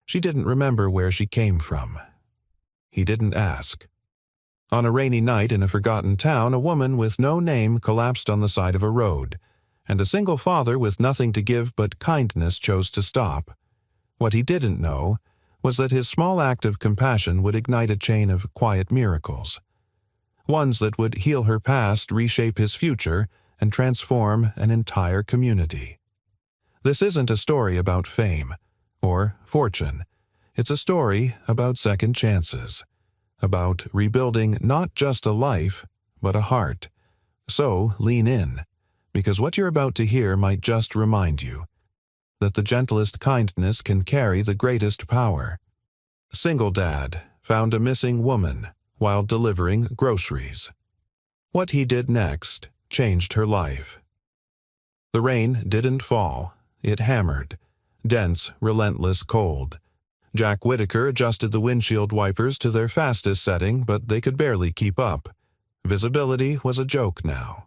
She didn't remember where she came from. He didn't ask. On a rainy night in a forgotten town, a woman with no name collapsed on the side of a road, and a single father with nothing to give but kindness chose to stop. What he didn't know was that his small act of compassion would ignite a chain of quiet miracles, ones that would heal her past, reshape his future, and transform an entire community. This isn't a story about fame or fortune. It's a story about second chances, about rebuilding not just a life, but a heart. So lean in, because what you're about to hear might just remind you that the gentlest kindness can carry the greatest power. Single dad found a missing woman while delivering groceries. What he did next changed her life. The rain didn't fall, it hammered, dense, relentless cold. Jack Whitaker adjusted the windshield wipers to their fastest setting, but they could barely keep up. Visibility was a joke now.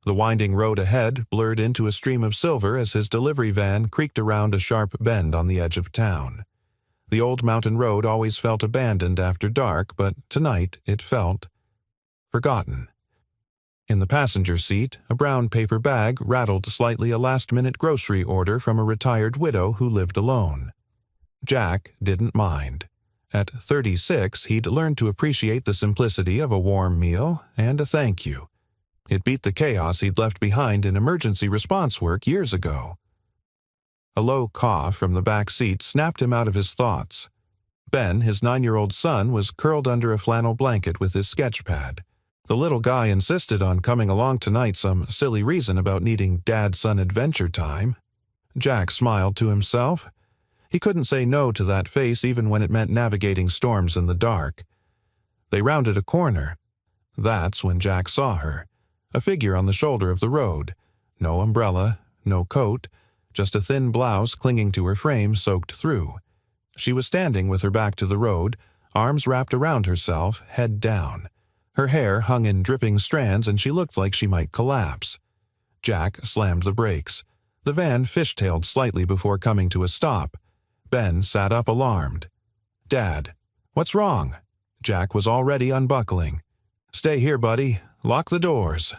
The winding road ahead blurred into a stream of silver as his delivery van creaked around a sharp bend on the edge of town. The old mountain road always felt abandoned after dark, but tonight it felt forgotten. In the passenger seat, a brown paper bag rattled slightly a last-minute grocery order from a retired widow who lived alone. Jack didn't mind. At 36, he'd learned to appreciate the simplicity of a warm meal and a thank you. It beat the chaos he'd left behind in emergency response work years ago. A low cough from the back seat snapped him out of his thoughts. Ben, his 9-year-old son, was curled under a flannel blanket with his sketch pad. The little guy insisted on coming along tonight, some silly reason about needing dad-son adventure time. Jack smiled to himself. He couldn't say no to that face even when it meant navigating storms in the dark. They rounded a corner. That's when Jack saw her. A figure on the shoulder of the road. No umbrella, no coat, just a thin blouse clinging to her frame soaked through. She was standing with her back to the road, arms wrapped around herself, head down. Her hair hung in dripping strands and she looked like she might collapse. Jack slammed the brakes. The van fishtailed slightly before coming to a stop. Ben sat up alarmed. "Dad, what's wrong?" Jack was already unbuckling. "Stay here, buddy. Lock the doors."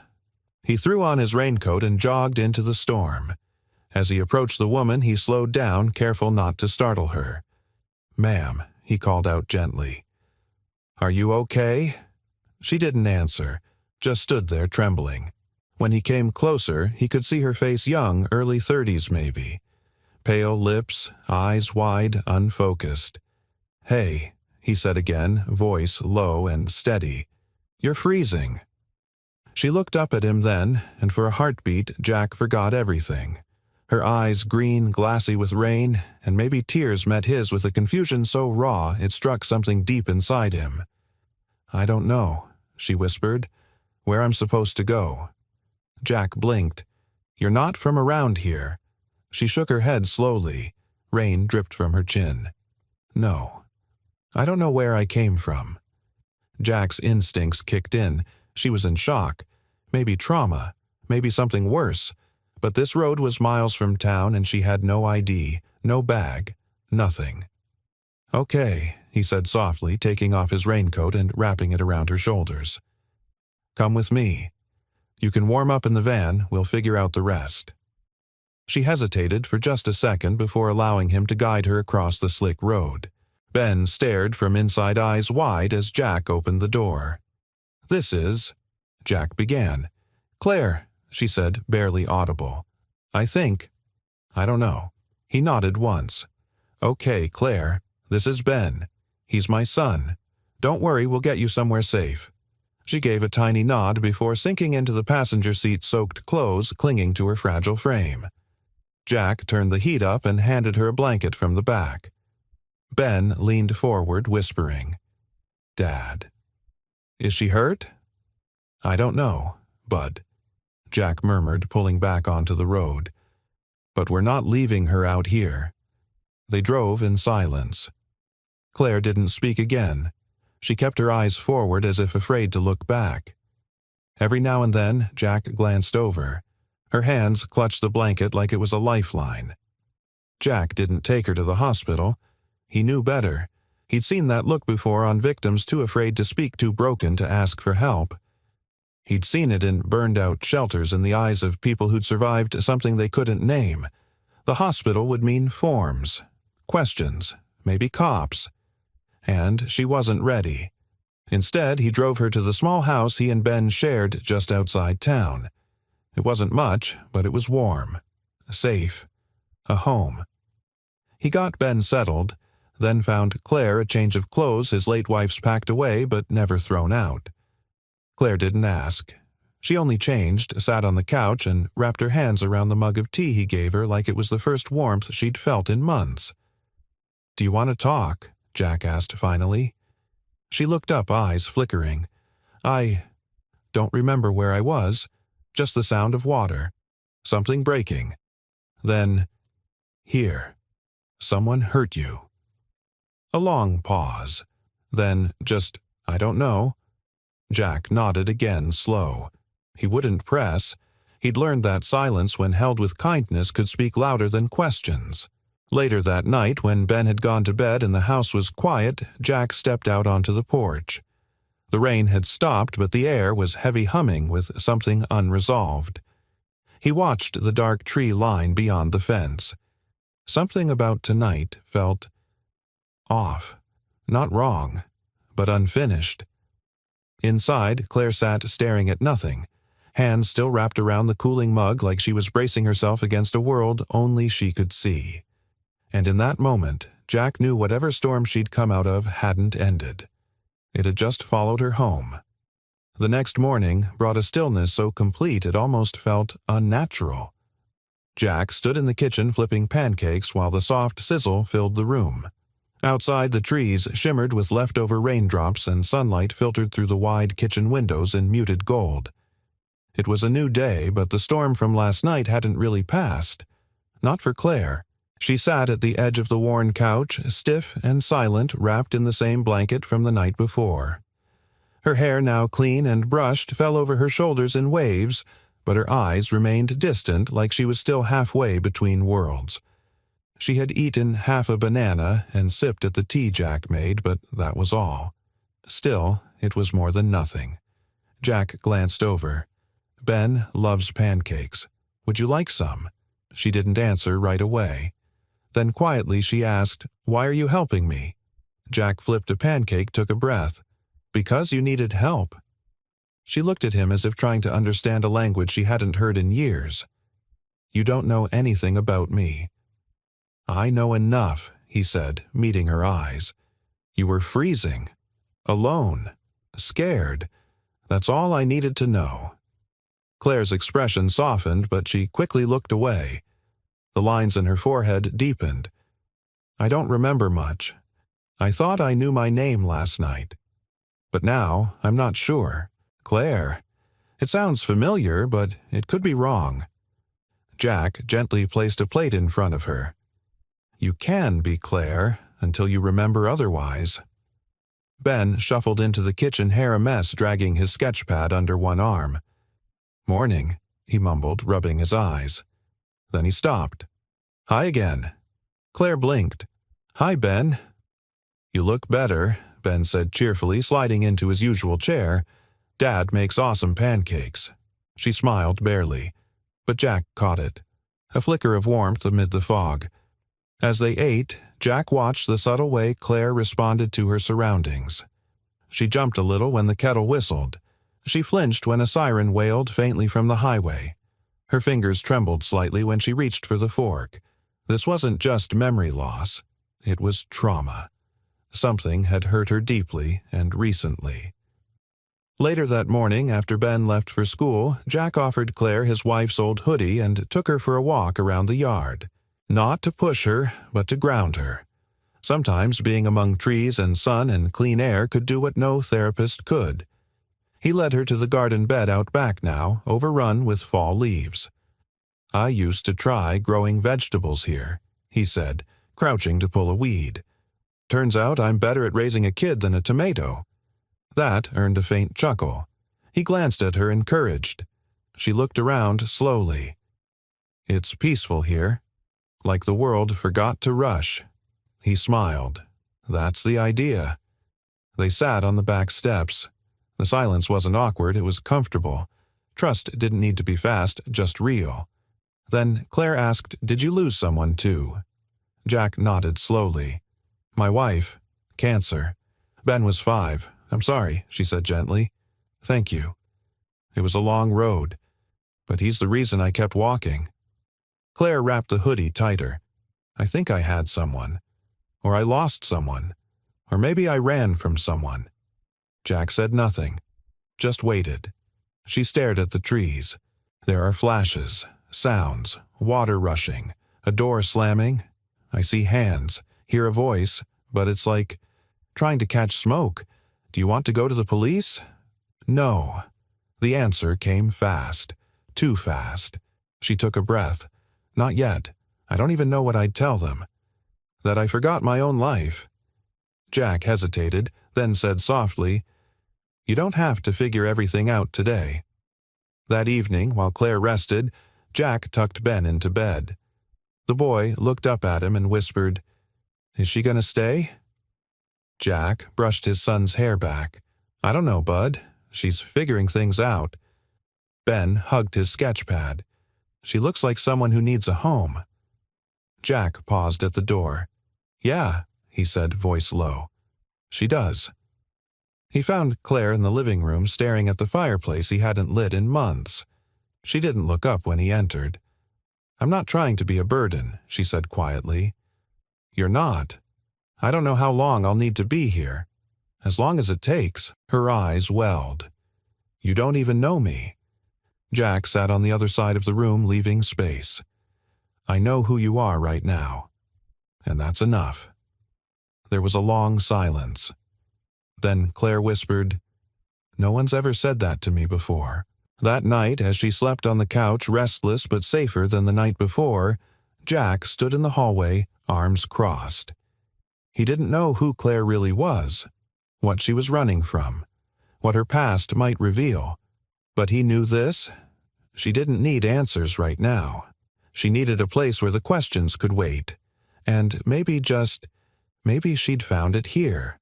He threw on his raincoat and jogged into the storm. As he approached the woman, he slowed down, careful not to startle her. "Ma'am," he called out gently. "Are you okay?" She didn't answer, just stood there trembling. When he came closer, he could see her face young, early 30s maybe. Pale lips, eyes wide, unfocused. "Hey," he said again, voice low and steady. "You're freezing." She looked up at him then, and for a heartbeat, Jack forgot everything. Her eyes green, glassy with rain, and maybe tears met his with a confusion so raw it struck something deep inside him. "I don't know," she whispered, "where I'm supposed to go." Jack blinked. "You're not from around here." She shook her head slowly. Rain dripped from her chin. "No. I don't know where I came from." Jack's instincts kicked in. She was in shock. Maybe trauma. Maybe something worse. But this road was miles from town and she had no ID, no bag, nothing. "Okay," he said softly, taking off his raincoat and wrapping it around her shoulders. "Come with me. You can warm up in the van, we'll figure out the rest." She hesitated for just a second before allowing him to guide her across the slick road. Ben stared from inside, eyes wide, as Jack opened the door. "This is—" Jack began. "Claire," she said, barely audible. "I think—" "I don't know." He nodded once. "Okay, Claire, this is Ben. He's my son. Don't worry, we'll get you somewhere safe." She gave a tiny nod before sinking into the passenger seat's soaked clothes clinging to her fragile frame. Jack turned the heat up and handed her a blanket from the back. Ben leaned forward, whispering, "Dad." "Is she hurt?" "I don't know, Bud," Jack murmured, pulling back onto the road. "But we're not leaving her out here." They drove in silence. Claire didn't speak again. She kept her eyes forward as if afraid to look back. Every now and then, Jack glanced over. Her hands clutched the blanket like it was a lifeline. Jack didn't take her to the hospital. He knew better. He'd seen that look before on victims too afraid to speak, too broken to ask for help. He'd seen it in burned-out shelters in the eyes of people who'd survived something they couldn't name. The hospital would mean forms, questions, maybe cops. And she wasn't ready. Instead, he drove her to the small house he and Ben shared just outside town. It wasn't much, but it was warm, safe, a home. He got Ben settled, then found Claire a change of clothes his late wife's packed away but never thrown out. Claire didn't ask. She only changed, sat on the couch, and wrapped her hands around the mug of tea he gave her like it was the first warmth she'd felt in months. "Do you want to talk?" Jack asked finally. She looked up, eyes flickering. "I don't remember where I was, just the sound of water, something breaking. Then, here, someone hurt you." A long pause. Then just, "I don't know." Jack nodded again, slow. He wouldn't press. He'd learned that silence, when held with kindness, could speak louder than questions. Later that night, when Ben had gone to bed and the house was quiet, Jack stepped out onto the porch. The rain had stopped, but the air was heavy humming with something unresolved. He watched the dark tree line beyond the fence. Something about tonight felt off. Not wrong, but unfinished. Inside, Claire sat staring at nothing, hands still wrapped around the cooling mug like she was bracing herself against a world only she could see. And in that moment, Jack knew whatever storm she'd come out of hadn't ended. It had just followed her home. The next morning brought a stillness so complete it almost felt unnatural. Jack stood in the kitchen flipping pancakes while the soft sizzle filled the room. Outside, the trees shimmered with leftover raindrops and sunlight filtered through the wide kitchen windows in muted gold. It was a new day, but the storm from last night hadn't really passed. Not for Claire. She sat at the edge of the worn couch, stiff and silent, wrapped in the same blanket from the night before. Her hair, now clean and brushed, fell over her shoulders in waves, but her eyes remained distant, like she was still halfway between worlds. She had eaten half a banana and sipped at the tea Jack made, but that was all. Still, it was more than nothing. Jack glanced over. "Ben loves pancakes. Would you like some?" She didn't answer right away. Then quietly she asked, "Why are you helping me?" Jack flipped a pancake, took a breath. "Because you needed help." She looked at him as if trying to understand a language she hadn't heard in years. "You don't know anything about me." "I know enough," he said, meeting her eyes. "You were freezing. Alone. Scared. That's all I needed to know." Claire's expression softened, but she quickly looked away. The lines in her forehead deepened. "I don't remember much. I thought I knew my name last night. But now I'm not sure. Claire. It sounds familiar, but it could be wrong." Jack gently placed a plate in front of her. "You can be Claire until you remember otherwise." Ben shuffled into the kitchen, hair a mess, dragging his sketchpad under one arm. "Morning," he mumbled, rubbing his eyes. Then he stopped. "Hi again." Claire blinked. "Hi, Ben." "You look better," Ben said cheerfully, sliding into his usual chair. "Dad makes awesome pancakes." She smiled barely, but Jack caught it. A flicker of warmth amid the fog. As they ate, Jack watched the subtle way Claire responded to her surroundings. She jumped a little when the kettle whistled. She flinched when a siren wailed faintly from the highway. Her fingers trembled slightly when she reached for the fork. This wasn't just memory loss. It was trauma. Something had hurt her deeply and recently. Later that morning, after Ben left for school, Jack offered Claire his wife's old hoodie and took her for a walk around the yard. Not to push her, but to ground her. Sometimes being among trees and sun and clean air could do what no therapist could. He led her to the garden bed out back now, overrun with fall leaves. "I used to try growing vegetables here," he said, crouching to pull a weed. "Turns out I'm better at raising a kid than a tomato." That earned a faint chuckle. He glanced at her, encouraged. She looked around slowly. "It's peaceful here. Like the world forgot to rush." He smiled. That's the idea. They sat on the back steps. The silence wasn't awkward, it was comfortable. Trust didn't need to be fast, just real. Then Claire asked, "Did you lose someone too?" Jack nodded slowly. "My wife. Cancer. Ben was 5. I'm sorry," she said gently. "Thank you. It was a long road, but he's the reason I kept walking." Claire wrapped the hoodie tighter. "I think I had someone. Or I lost someone. Or maybe I ran from someone." Jack said nothing, just waited. She stared at the trees. There are flashes, sounds, water rushing, a door slamming. I see hands, hear a voice, but it's like trying to catch smoke. "Do you want to go to the police?" "No." The answer came fast, too fast. She took a breath. "Not yet. I don't even know what I'd tell them. That I forgot my own life." Jack hesitated, then said softly, "You don't have to figure everything out today." That evening, while Claire rested, Jack tucked Ben into bed. The boy looked up at him and whispered, "Is she gonna stay?" Jack brushed his son's hair back. "I don't know, bud. She's figuring things out." Ben hugged his sketch pad. "She looks like someone who needs a home." Jack paused at the door. "Yeah," he said, voice low. "She does." He found Claire in the living room staring at the fireplace he hadn't lit in months. She didn't look up when he entered. "I'm not trying to be a burden," she said quietly. "You're not. I don't know how long I'll need to be here. As long as it takes." Her eyes welled. "You don't even know me." Jack sat on the other side of the room, leaving space. "I know who you are right now. And that's enough." There was a long silence. Then Claire whispered, "No one's ever said that to me before." That night, as she slept on the couch, restless but safer than the night before, Jack stood in the hallway, arms crossed. He didn't know who Claire really was, what she was running from, what her past might reveal. But he knew this: she didn't need answers right now. She needed a place where the questions could wait. And maybe she'd found it here.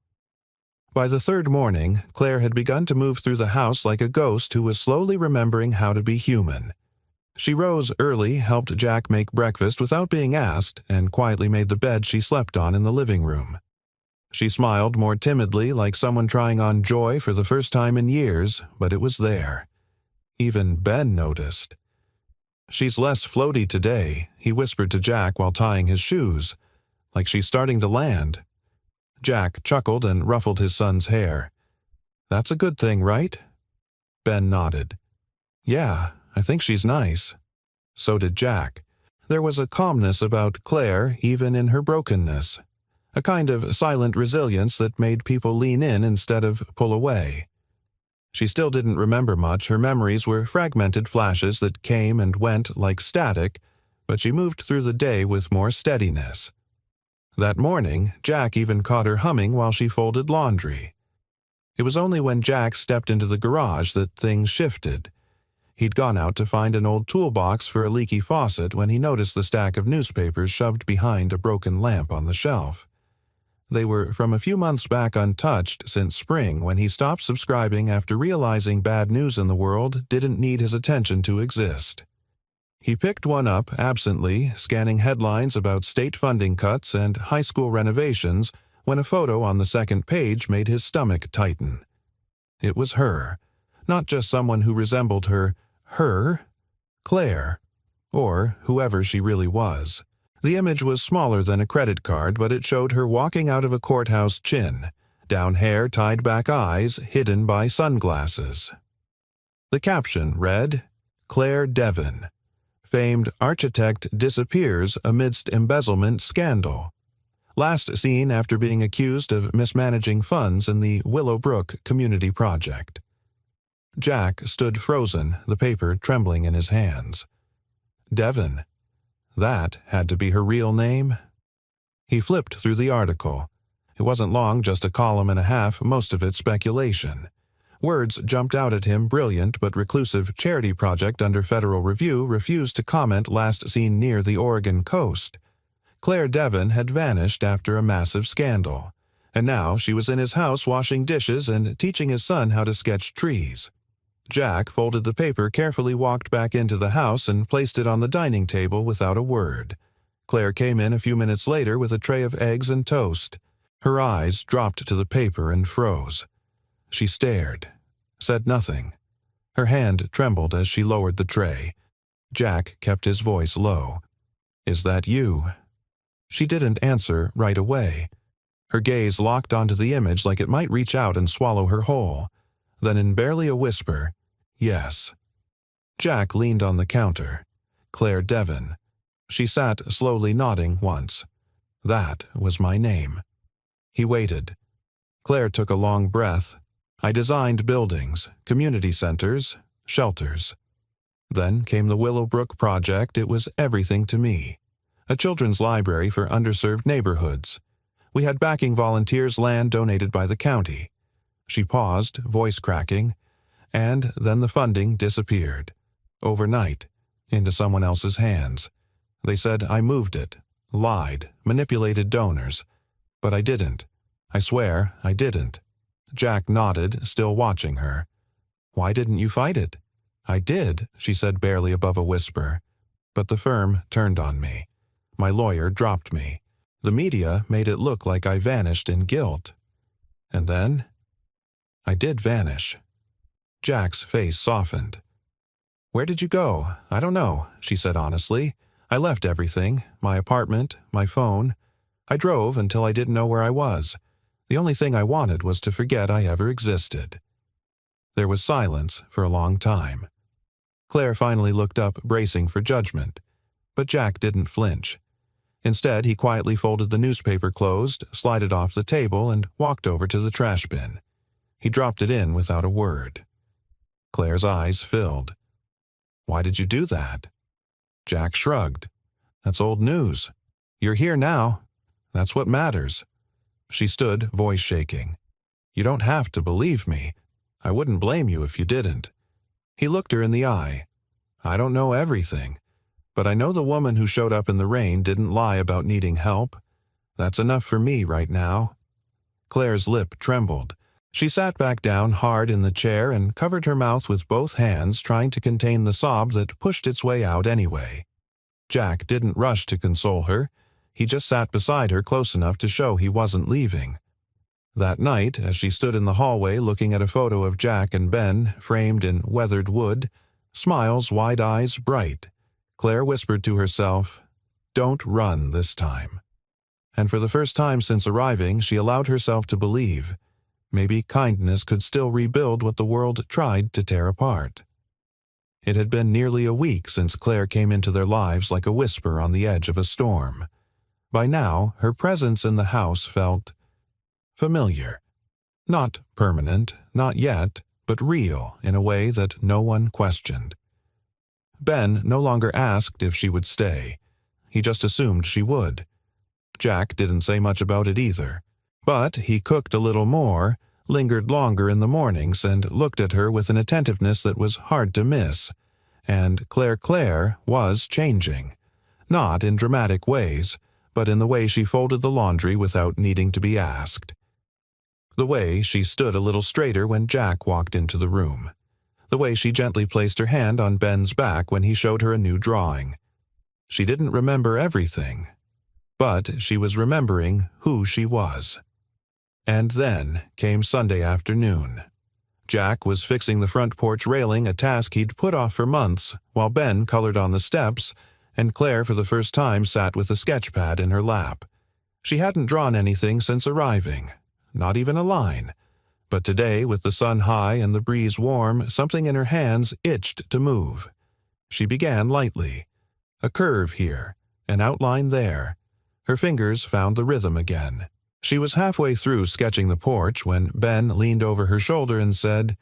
By the third morning, Claire had begun to move through the house like a ghost who was slowly remembering how to be human. She rose early, helped Jack make breakfast without being asked, and quietly made the bed she slept on in the living room. She smiled more timidly, like someone trying on joy for the first time in years, but it was there. Even Ben noticed. "She's less floaty today," he whispered to Jack while tying his shoes. "Like she's starting to land." Jack chuckled and ruffled his son's hair. "That's a good thing, right?" Ben nodded. "Yeah, I think she's nice." So did Jack. There was a calmness about Claire, even in her brokenness. A kind of silent resilience that made people lean in instead of pull away. She still didn't remember much. Her memories were fragmented flashes that came and went like static, but she moved through the day with more steadiness. That morning, Jack even caught her humming while she folded laundry. It was only when Jack stepped into the garage that things shifted. He'd gone out to find an old toolbox for a leaky faucet when he noticed the stack of newspapers shoved behind a broken lamp on the shelf. They were from a few months back, untouched since spring, when he stopped subscribing after realizing bad news in the world didn't need his attention to exist. He picked one up absently, scanning headlines about state funding cuts and high school renovations, when a photo on the second page made his stomach tighten. It was her, not just someone who resembled her, Claire, or whoever she really was. The image was smaller than a credit card, but it showed her walking out of a courthouse chin, down hair, tied back eyes, hidden by sunglasses. The caption read, "Claire Devon. Famed architect disappears amidst embezzlement scandal. Last seen after being accused of mismanaging funds in the Willowbrook Community Project." Jack stood frozen, the paper trembling in his hands. Devon. That had to be her real name. He flipped through the article. It wasn't long, just a column and a half, most of it speculation. Words jumped out at him: brilliant but reclusive charity project under federal review refused to comment last seen near the Oregon coast. Claire Devon had vanished after a massive scandal, and now she was in his house washing dishes and teaching his son how to sketch trees. Jack folded the paper, carefully walked back into the house, and placed it on the dining table without a word. Claire came in a few minutes later with a tray of eggs and toast. Her eyes dropped to the paper and froze. She stared, said nothing. Her hand trembled as she lowered the tray. Jack kept his voice low. "Is that you?" She didn't answer right away. Her gaze locked onto the image like it might reach out and swallow her whole. Then in barely a whisper, "Yes." Jack leaned on the counter. Claire Devon. She sat slowly nodding once. "That was my name." He waited. Claire took a long breath. "I designed buildings, community centers, shelters. Then came the Willowbrook Project. It was everything to me. A children's library for underserved neighborhoods. We had backing volunteers, land donated by the county." She paused, voice cracking, and then the funding disappeared. Overnight, into someone else's hands. They said I moved it, lied, manipulated donors. But I didn't. I swear I didn't. Jack nodded, still watching her. "Why didn't you fight it?" "I did," she said barely above a whisper. "But the firm turned on me. My lawyer dropped me. The media made it look like I vanished in guilt. And then I did vanish." Jack's face softened. "Where did you go?" "I don't know," she said honestly. "I left everything, my apartment, my phone. I drove until I didn't know where I was. The only thing I wanted was to forget I ever existed." There was silence for a long time. Claire finally looked up, bracing for judgment. But Jack didn't flinch. Instead, he quietly folded the newspaper closed, slid it off the table, and walked over to the trash bin. He dropped it in without a word. Claire's eyes filled. "Why did you do that?" Jack shrugged. "That's old news. You're here now. That's what matters." She stood, voice shaking. "You don't have to believe me. I wouldn't blame you if you didn't." He looked her in the eye. "I don't know everything, but I know the woman who showed up in the rain didn't lie about needing help. That's enough for me right now." Claire's lip trembled. She sat back down hard in the chair and covered her mouth with both hands, trying to contain the sob that pushed its way out anyway. Jack didn't rush to console her. He just sat beside her close enough to show he wasn't leaving. That night, as she stood in the hallway looking at a photo of Jack and Ben framed in weathered wood, smiles, wide eyes bright, Claire whispered to herself, "Don't run this time." And for the first time since arriving, she allowed herself to believe maybe kindness could still rebuild what the world tried to tear apart. It had been nearly a week since Claire came into their lives like a whisper on the edge of a storm. By now, her presence in the house felt familiar. Not permanent, not yet, but real in a way that no one questioned. Ben no longer asked if she would stay. He just assumed she would. Jack didn't say much about it either. But he cooked a little more, lingered longer in the mornings, and looked at her with an attentiveness that was hard to miss. And Claire was changing. Not in dramatic ways, but in the way she folded the laundry without needing to be asked. The way she stood a little straighter when Jack walked into the room. The way she gently placed her hand on Ben's back when he showed her a new drawing. She didn't remember everything, but she was remembering who she was. And then came Sunday afternoon. Jack was fixing the front porch railing, a task he'd put off for months, while Ben colored on the steps, and Claire for the first time sat with a sketch pad in her lap. She hadn't drawn anything since arriving, not even a line. But today, with the sun high and the breeze warm, something in her hands itched to move. She began lightly. A curve here, an outline there. Her fingers found the rhythm again. She was halfway through sketching the porch when Ben leaned over her shoulder and said,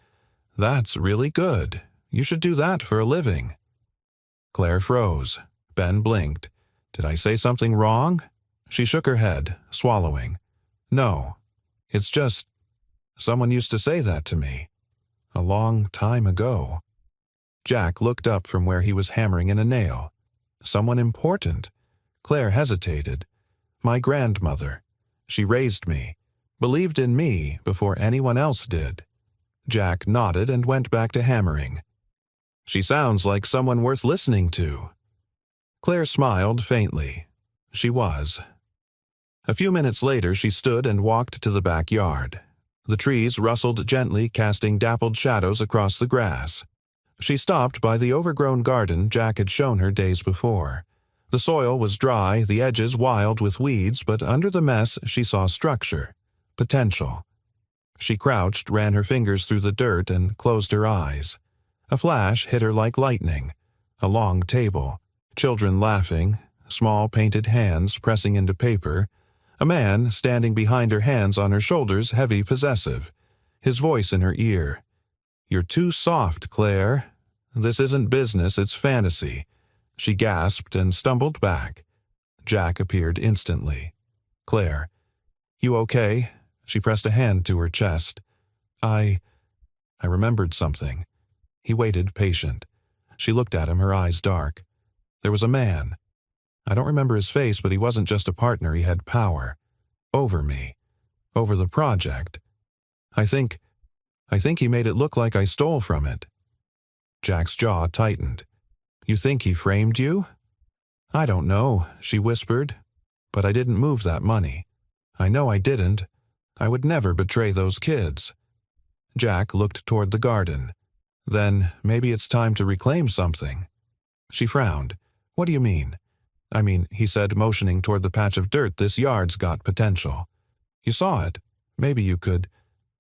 "That's really good. You should do that for a living." Claire froze. Ben blinked. "Did I say something wrong?" She shook her head, swallowing. "No. It's just, someone used to say that to me. A long time ago." Jack looked up from where he was hammering in a nail. Someone important. Claire hesitated. My grandmother. She raised me, believed in me before anyone else did. Jack nodded and went back to hammering. She sounds like someone worth listening to. Claire smiled faintly. She was. A few minutes later she stood and walked to the backyard. The trees rustled gently, casting dappled shadows across the grass. She stopped by the overgrown garden Jack had shown her days before. The soil was dry, the edges wild with weeds, but under the mess she saw structure, potential. She crouched, ran her fingers through the dirt, and closed her eyes. A flash hit her like lightning. A long table, children laughing, small painted hands pressing into paper, a man standing behind her, hands on her shoulders, heavy, possessive, his voice in her ear. "You're too soft, Claire. This isn't business, it's fantasy." She gasped and stumbled back. Jack appeared instantly. "Claire, you okay?" She pressed a hand to her chest. I remembered something." He waited, patient. She looked at him, her eyes dark. "There was a man. I don't remember his face, but he wasn't just a partner, he had power. Over me. Over the project. I think he made it look like I stole from it." Jack's jaw tightened. "You think he framed you?" "I don't know," she whispered. "But I didn't move that money. I know I didn't. I would never betray those kids." Jack looked toward the garden. "Then maybe it's time to reclaim something." She frowned. "What do you mean?" "I mean," he said, motioning toward the patch of dirt, "this yard's got potential. You saw it. Maybe you could,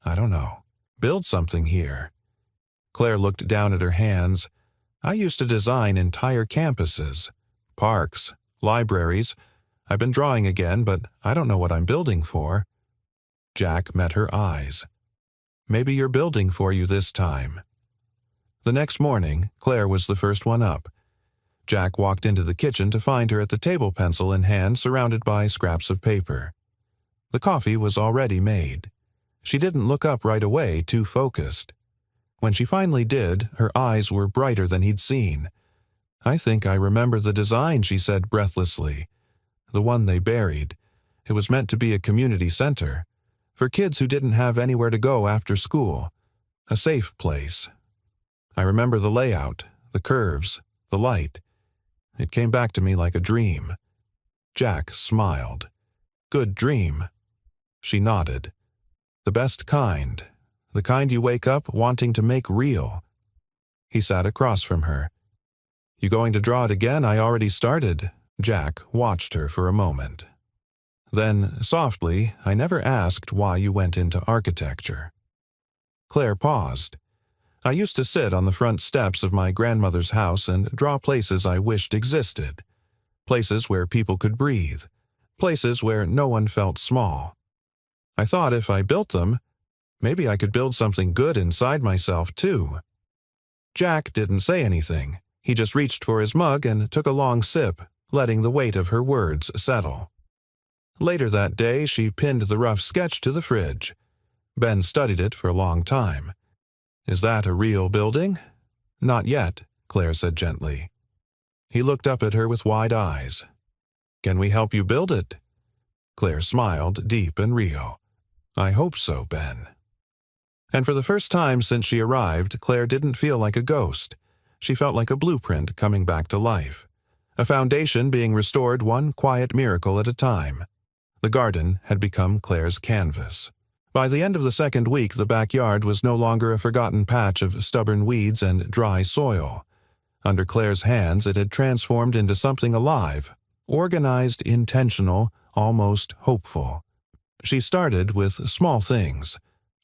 I don't know, build something here." Claire looked down at her hands. "I used to design entire campuses, parks, libraries. I've been drawing again, but I don't know what I'm building for." Jack met her eyes. "Maybe you're building for you this time." The next morning, Claire was the first one up. Jack walked into the kitchen to find her at the table, pencil in hand, surrounded by scraps of paper. The coffee was already made. She didn't look up right away, too focused. When she finally did, her eyes were brighter than he'd seen. "I think I remember the design," she said breathlessly. "The one they buried. It was meant to be a community center. For kids who didn't have anywhere to go after school. A safe place. I remember the layout, the curves, the light. It came back to me like a dream." Jack smiled. "Good dream." She nodded. "The best kind. The kind you wake up wanting to make real." He sat across from her. "You going to draw it again? I already started." Jack watched her for a moment. Then, softly, "I never asked why you went into architecture." Claire paused. "I used to sit on the front steps of my grandmother's house and draw places I wished existed. Places where people could breathe. Places where no one felt small. I thought if I built them, maybe I could build something good inside myself, too." Jack didn't say anything. He just reached for his mug and took a long sip, letting the weight of her words settle. Later that day, she pinned the rough sketch to the fridge. Ben studied it for a long time. "Is that a real building?" "Not yet," Claire said gently. He looked up at her with wide eyes. "Can we help you build it?" Claire smiled, deep and real. "I hope so, Ben." And for the first time since she arrived, Claire didn't feel like a ghost. She felt like a blueprint coming back to life. A foundation being restored one quiet miracle at a time. The garden had become Claire's canvas. By the end of the second week, the backyard was no longer a forgotten patch of stubborn weeds and dry soil. Under Claire's hands, it had transformed into something alive, organized, intentional, almost hopeful. She started with small things.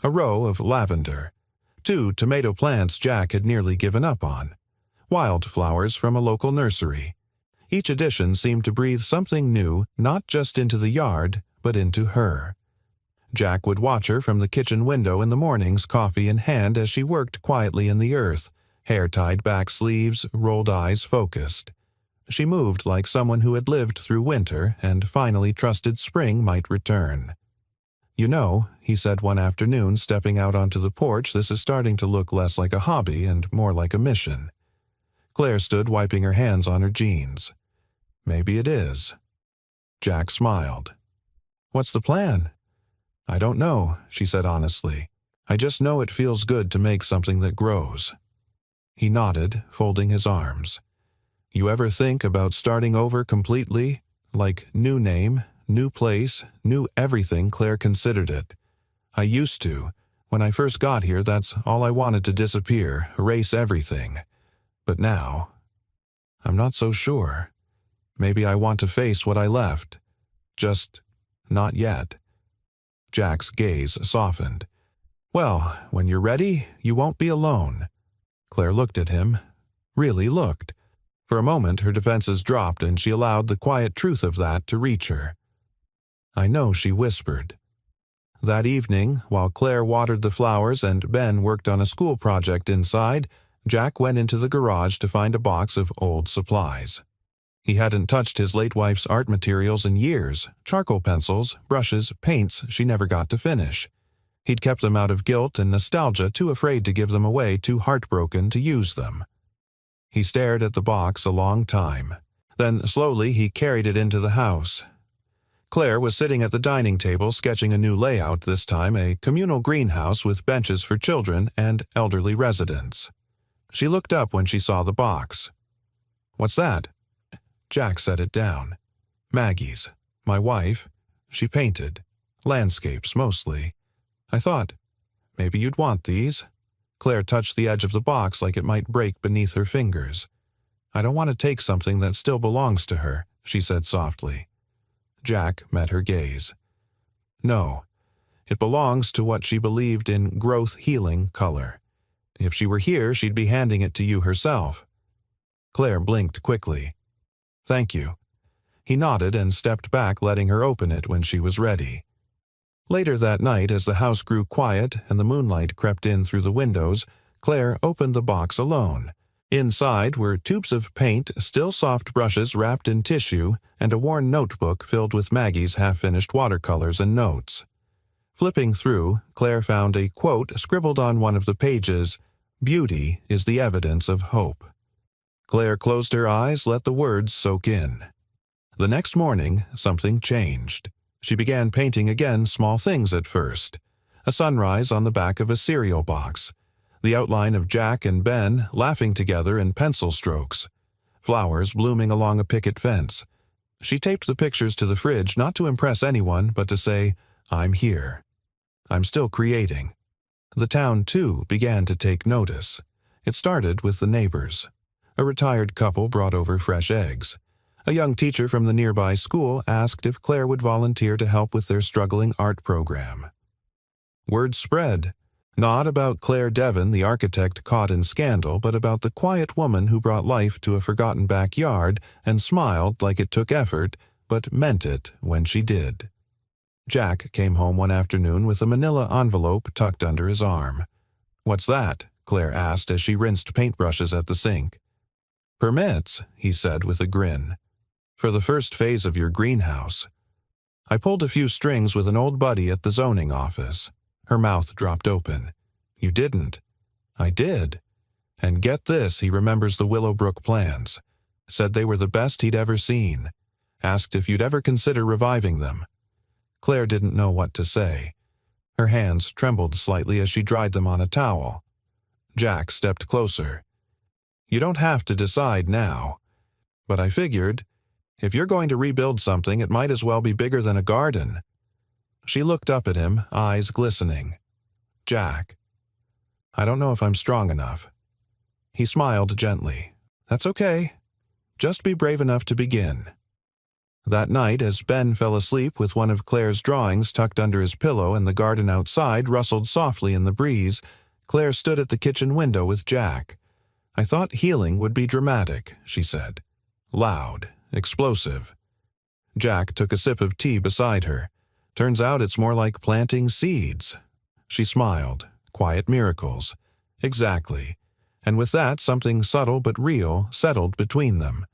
A row of lavender. 2 tomato plants Jack had nearly given up on. Wildflowers from a local nursery. Each addition seemed to breathe something new, not just into the yard, but into her. Jack would watch her from the kitchen window in the mornings, coffee in hand, as she worked quietly in the earth, hair tied back, sleeves, rolled eyes focused. She moved like someone who had lived through winter and finally trusted spring might return. "You know," he said one afternoon, stepping out onto the porch, "this is starting to look less like a hobby and more like a mission." Claire stood wiping her hands on her jeans. "Maybe it is." Jack smiled. "What's the plan?" "I don't know," she said honestly. "I just know it feels good to make something that grows." He nodded, folding his arms. "You ever think about starting over completely? Like new name, new place, new everything?" Claire considered it. "I used to. When I first got here, that's all I wanted, to disappear, erase everything. But now, I'm not so sure. Maybe I want to face what I left. Just not yet." Jack's gaze softened. "Well, when you're ready, you won't be alone." Claire looked at him. Really looked. For a moment her defenses dropped and she allowed the quiet truth of that to reach her. "I know," she whispered. That evening, while Claire watered the flowers and Ben worked on a school project inside, Jack went into the garage to find a box of old supplies. He hadn't touched his late wife's art materials in years, charcoal pencils, brushes, paints she never got to finish. He'd kept them out of guilt and nostalgia, too afraid to give them away, too heartbroken to use them. He stared at the box a long time. Then, slowly, he carried it into the house. Claire was sitting at the dining table sketching a new layout, this time a communal greenhouse with benches for children and elderly residents. She looked up when she saw the box. "What's that?" Jack set it down. "Maggie's. My wife. She painted. Landscapes, mostly. I thought, maybe you'd want these." Claire touched the edge of the box like it might break beneath her fingers. "I don't want to take something that still belongs to her," she said softly. Jack met her gaze. "No. It belongs to what she believed in growth-healing color. If she were here, she'd be handing it to you herself." Claire blinked quickly. "Thank you." He nodded and stepped back, letting her open it when she was ready. Later that night, as the house grew quiet and the moonlight crept in through the windows, Claire opened the box alone. Inside were tubes of paint, still soft brushes wrapped in tissue, and a worn notebook filled with Maggie's half-finished watercolors and notes. Flipping through, Claire found a quote scribbled on one of the pages, "Beauty is the evidence of hope." Claire closed her eyes, let the words soak in. The next morning, something changed. She began painting again, small things at first. A sunrise on the back of a cereal box. The outline of Jack and Ben laughing together in pencil strokes. Flowers blooming along a picket fence. She taped the pictures to the fridge not to impress anyone, but to say, "I'm here. I'm still creating." The town, too, began to take notice. It started with the neighbors. A retired couple brought over fresh eggs. A young teacher from the nearby school asked if Claire would volunteer to help with their struggling art program. Word spread. Not about Claire Devon, the architect caught in scandal, but about the quiet woman who brought life to a forgotten backyard and smiled like it took effort, but meant it when she did. Jack came home one afternoon with a manila envelope tucked under his arm. "What's that?" Claire asked as she rinsed paintbrushes at the sink. "Permits," he said with a grin. "For the first phase of your greenhouse." I pulled a few strings with an old buddy at the zoning office. Her mouth dropped open. "You didn't." "I did. And get this, he remembers the Willowbrook plans. Said they were the best he'd ever seen. Asked if you'd ever consider reviving them." Claire didn't know what to say. Her hands trembled slightly as she dried them on a towel. Jack stepped closer. "You don't have to decide now. But I figured, if you're going to rebuild something, it might as well be bigger than a garden." She looked up at him, eyes glistening. "Jack, I don't know if I'm strong enough." He smiled gently. "That's okay. Just be brave enough to begin." That night, as Ben fell asleep with one of Claire's drawings tucked under his pillow and the garden outside rustled softly in the breeze, Claire stood at the kitchen window with Jack. "I thought healing would be dramatic," she said. "Loud, explosive." Jack took a sip of tea beside her. "Turns out it's more like planting seeds." She smiled. "Quiet miracles." Exactly. And with that, something subtle but real settled between them.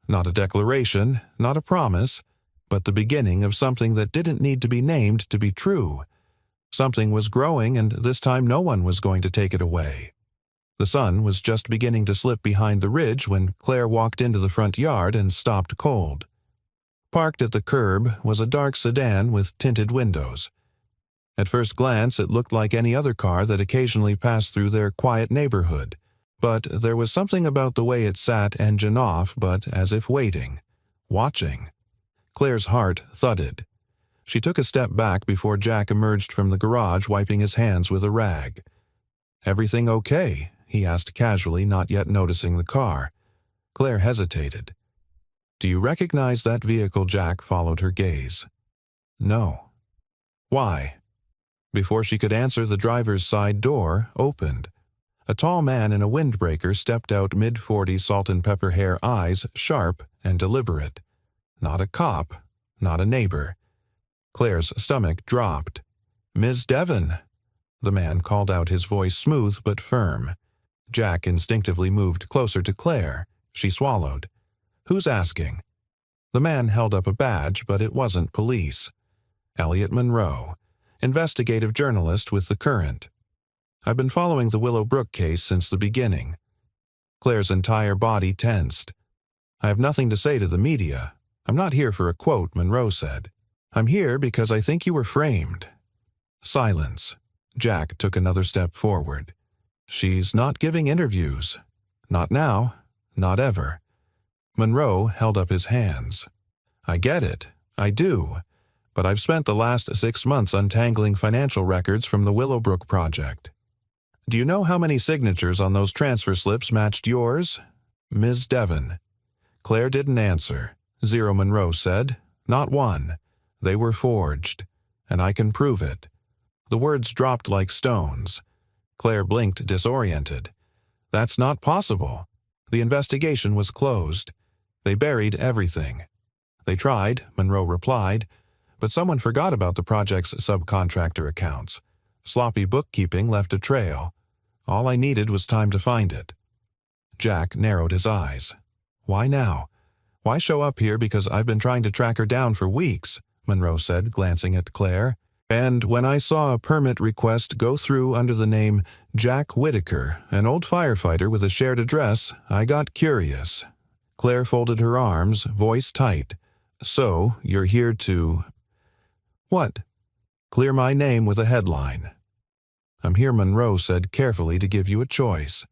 Not a declaration, not a promise, but the beginning of something that didn't need to be named to be true. Something was growing, and this time no one was going to take it away. The sun was just beginning to slip behind the ridge when Claire walked into the front yard and stopped cold. Parked at the curb was a dark sedan with tinted windows. At first glance, it looked like any other car that occasionally passed through their quiet neighborhood, but there was something about the way it sat engine off, but as if waiting, watching. Claire's heart thudded. She took a step back before Jack emerged from the garage, wiping his hands with a rag. "Everything okay?" he asked casually, not yet noticing the car. Claire hesitated. "Do you recognize that vehicle?" Jack followed her gaze. "No." "Why?" Before she could answer, the driver's side door opened. A tall man in a windbreaker stepped out, mid-40s, salt and pepper hair, eyes sharp and deliberate. Not a cop, not a neighbor. Claire's stomach dropped. "Ms. Devon," the man called out, his voice smooth but firm. Jack instinctively moved closer to Claire. She swallowed. "Who's asking?" The man held up a badge, but it wasn't police. "Elliot Monroe, investigative journalist with The Current. I've been following the Willowbrook case since the beginning." Claire's entire body tensed. "I have nothing to say to the media. I'm not here for a quote," Monroe said. "I'm here because I think you were framed." Silence. Jack took another step forward. "She's not giving interviews. Not now. Not ever." Monroe held up his hands. "I get it. I do. But I've spent the last 6 months untangling financial records from the Willowbrook project. Do you know how many signatures on those transfer slips matched yours? Ms. Devon." Claire didn't answer. "0, Monroe said. "Not one. They were forged. And I can prove it." The words dropped like stones. Claire blinked, disoriented. "That's not possible. The investigation was closed. They buried everything." "They tried," Monroe replied, "but someone forgot about the project's subcontractor accounts. Sloppy bookkeeping left a trail. All I needed was time to find it." Jack narrowed his eyes. "Why now? Why show up here because I've been trying to track her down for weeks?" Monroe said, glancing at Claire. "And when I saw a permit request go through under the name Jack Whitaker, an old firefighter with a shared address, I got curious." Claire folded her arms, voice tight. "So, you're here to—" "What?" "Clear my name with a headline." "I'm here," Monroe said carefully, "to give you a choice."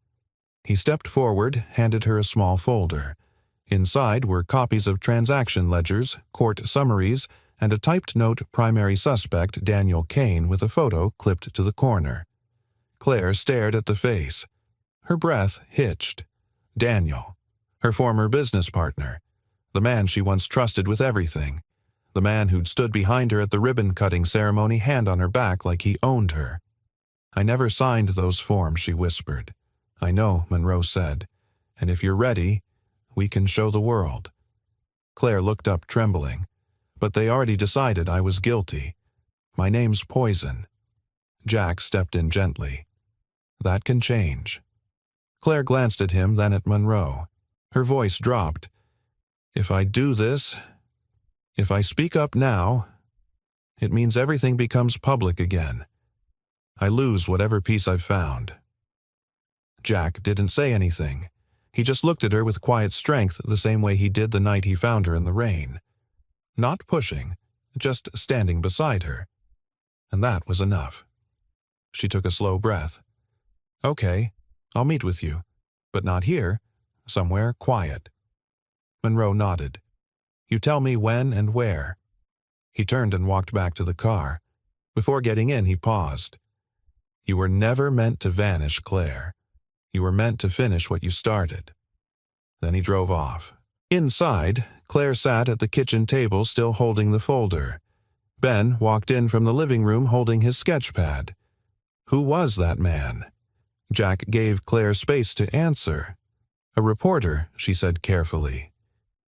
He stepped forward, handed her a small folder. Inside were copies of transaction ledgers, court summaries, and a typed note, "Primary suspect Daniel Kane," with a photo clipped to the corner. Claire stared at the face. Her breath hitched. Daniel. Her former business partner. The man she once trusted with everything. The man who'd stood behind her at the ribbon-cutting ceremony, hand on her back like he owned her. "I never signed those forms," she whispered. "I know," Monroe said. "And if you're ready, we can show the world." Claire looked up, trembling. "But they already decided I was guilty. My name's Poison." Jack stepped in gently. "That can change." Claire glanced at him, then at Monroe. Her voice dropped. "If I do this, if I speak up now, it means everything becomes public again. I lose whatever peace I've found." Jack didn't say anything. He just looked at her with quiet strength, the same way he did the night he found her in the rain. Not pushing, just standing beside her. And that was enough. She took a slow breath. "Okay, I'll meet with you. But not here. Somewhere quiet." Monroe nodded. "You tell me when and where." He turned and walked back to the car. Before getting in, he paused. "You were never meant to vanish, Claire. You were meant to finish what you started." Then he drove off. Inside, Claire sat at the kitchen table, still holding the folder. Ben walked in from the living room holding his sketch pad. Who was that man? Jack gave Claire space to answer. "A reporter," she said carefully.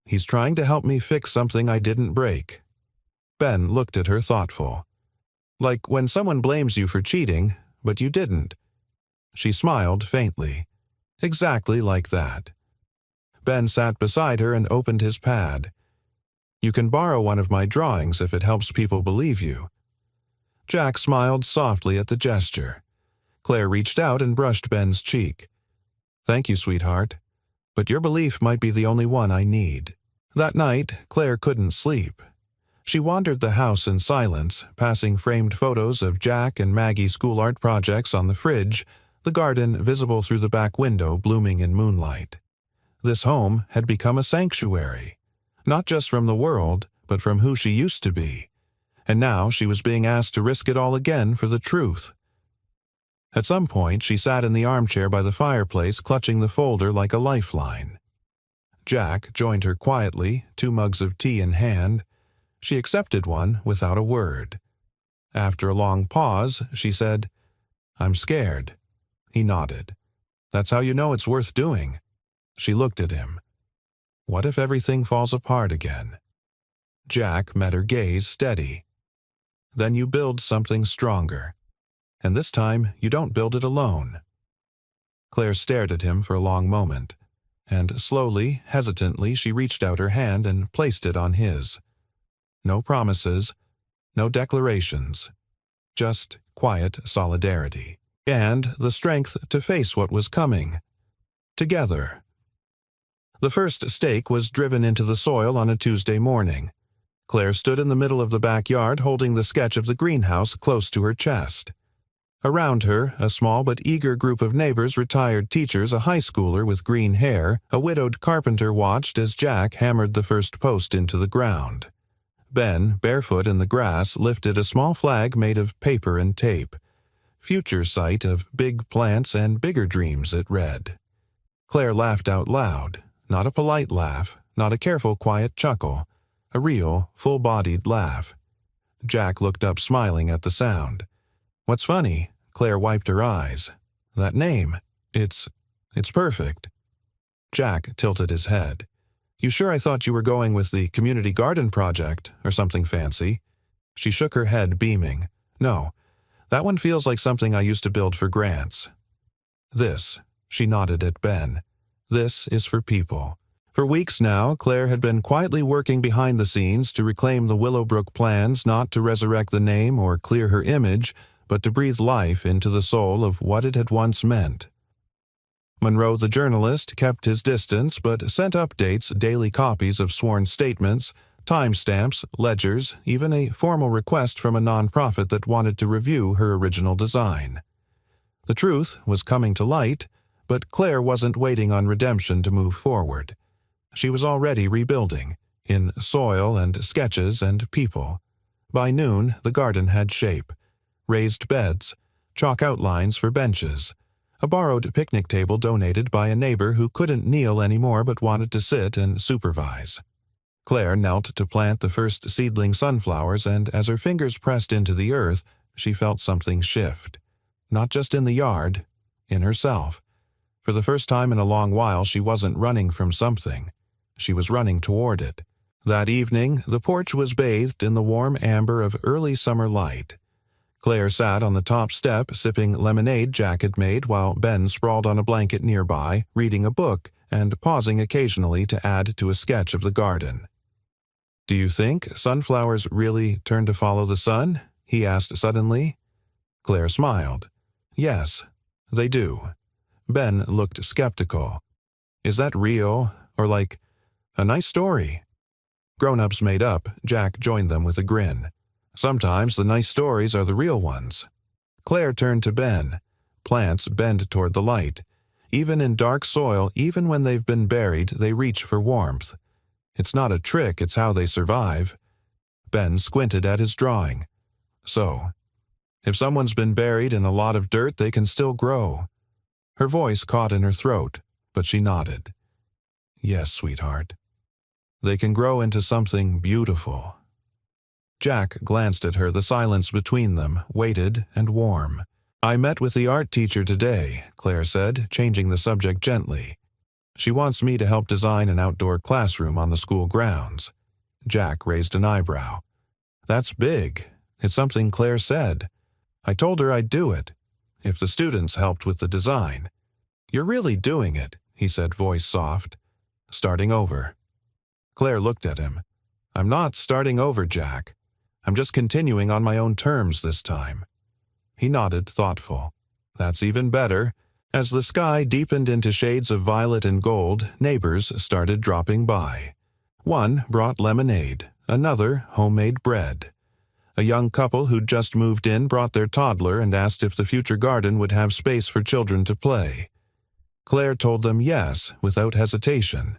"He's trying to help me fix something I didn't break." Ben looked at her, thoughtful. "Like when someone blames you for cheating, but you didn't." She smiled faintly. "Exactly like that." Ben sat beside her and opened his pad. "You can borrow one of my drawings if it helps people believe you." Jack smiled softly at the gesture. Claire reached out and brushed Ben's cheek. "Thank you, sweetheart. But your belief might be the only one I need." That night, Claire couldn't sleep. She wandered the house in silence, passing framed photos of Jack and Maggie's school art projects on the fridge, the garden visible through the back window blooming in moonlight. This home had become a sanctuary, not just from the world, but from who she used to be. And now she was being asked to risk it all again for the truth. At some point, she sat in the armchair by the fireplace, clutching the folder like a lifeline. Jack joined her quietly, 2 mugs of tea in hand. She accepted one without a word. After a long pause, she said, "I'm scared." He nodded. "That's how you know it's worth doing." She looked at him. "What if everything falls apart again?" Jack met her gaze steady. "Then you build something stronger. And this time, you don't build it alone." Claire stared at him for a long moment, and slowly, hesitantly, she reached out her hand and placed it on his. No promises, no declarations, just quiet solidarity, and the strength to face what was coming. Together. The first stake was driven into the soil on a Tuesday morning. Claire stood in the middle of the backyard holding the sketch of the greenhouse close to her chest. Around her, a small but eager group of neighbors, retired teachers, a high schooler with green hair, a widowed carpenter watched as Jack hammered the first post into the ground. Ben, barefoot in the grass, lifted a small flag made of paper and tape. "Future sight of big plants and bigger dreams," it read. Claire laughed out loud, not a polite laugh, not a careful, quiet chuckle, a real, full-bodied laugh. Jack looked up smiling at the sound. "What's funny?" Claire wiped her eyes. "That name. It's perfect." Jack tilted his head. "You sure I thought you were going with the community garden project or something fancy?" She shook her head, beaming. "No, that one feels like something I used to build for grants." "This," she nodded at Ben. "This is for people." For weeks now, Claire had been quietly working behind the scenes to reclaim the Willowbrook plans, not to resurrect the name or clear her image, but to breathe life into the soul of what it had once meant. Monroe the journalist kept his distance but sent updates, daily copies of sworn statements, timestamps, ledgers, even a formal request from a nonprofit that wanted to review her original design. The truth was coming to light, but Claire wasn't waiting on redemption to move forward. She was already rebuilding, in soil and sketches and people. By noon, the garden had shape. Raised beds, chalk outlines for benches, a borrowed picnic table donated by a neighbor who couldn't kneel anymore but wanted to sit and supervise. Claire knelt to plant the first seedling sunflowers, and as her fingers pressed into the earth, she felt something shift. Not just in the yard, in herself. For the first time in a long while, she wasn't running from something. She was running toward it. That evening, the porch was bathed in the warm amber of early summer light. Claire sat on the top step, sipping lemonade Jack had made, while Ben sprawled on a blanket nearby, reading a book and pausing occasionally to add to a sketch of the garden. "Do you think sunflowers really turn to follow the sun?" he asked suddenly. Claire smiled. "Yes, they do." Ben looked skeptical. "Is that real, or like a nice story?" Grown-ups made up, Jack joined them with a grin. "Sometimes the nice stories are the real ones." Claire turned to Ben. Plants bend toward the light. Even in dark soil, even when they've been buried, they reach for warmth. It's not a trick, it's how they survive. Ben squinted at his drawing. "So, if someone's been buried in a lot of dirt, they can still grow." Her voice caught in her throat, but she nodded. "Yes, sweetheart. They can grow into something beautiful." Jack glanced at her, the silence between them, weighted and warm. "I met with the art teacher today," Claire said, changing the subject gently. "She wants me to help design an outdoor classroom on the school grounds." Jack raised an eyebrow. "That's big. It's something Claire said. I told her I'd do it, if the students helped with the design." "You're really doing it," he said, voice soft. "Starting over." Claire looked at him. "I'm not starting over, Jack. I'm just continuing on my own terms this time." He nodded, thoughtful. "That's even better." As the sky deepened into shades of violet and gold, neighbors started dropping by. One brought lemonade, another homemade bread. A young couple who'd just moved in brought their toddler and asked if the future garden would have space for children to play. Claire told them yes, without hesitation.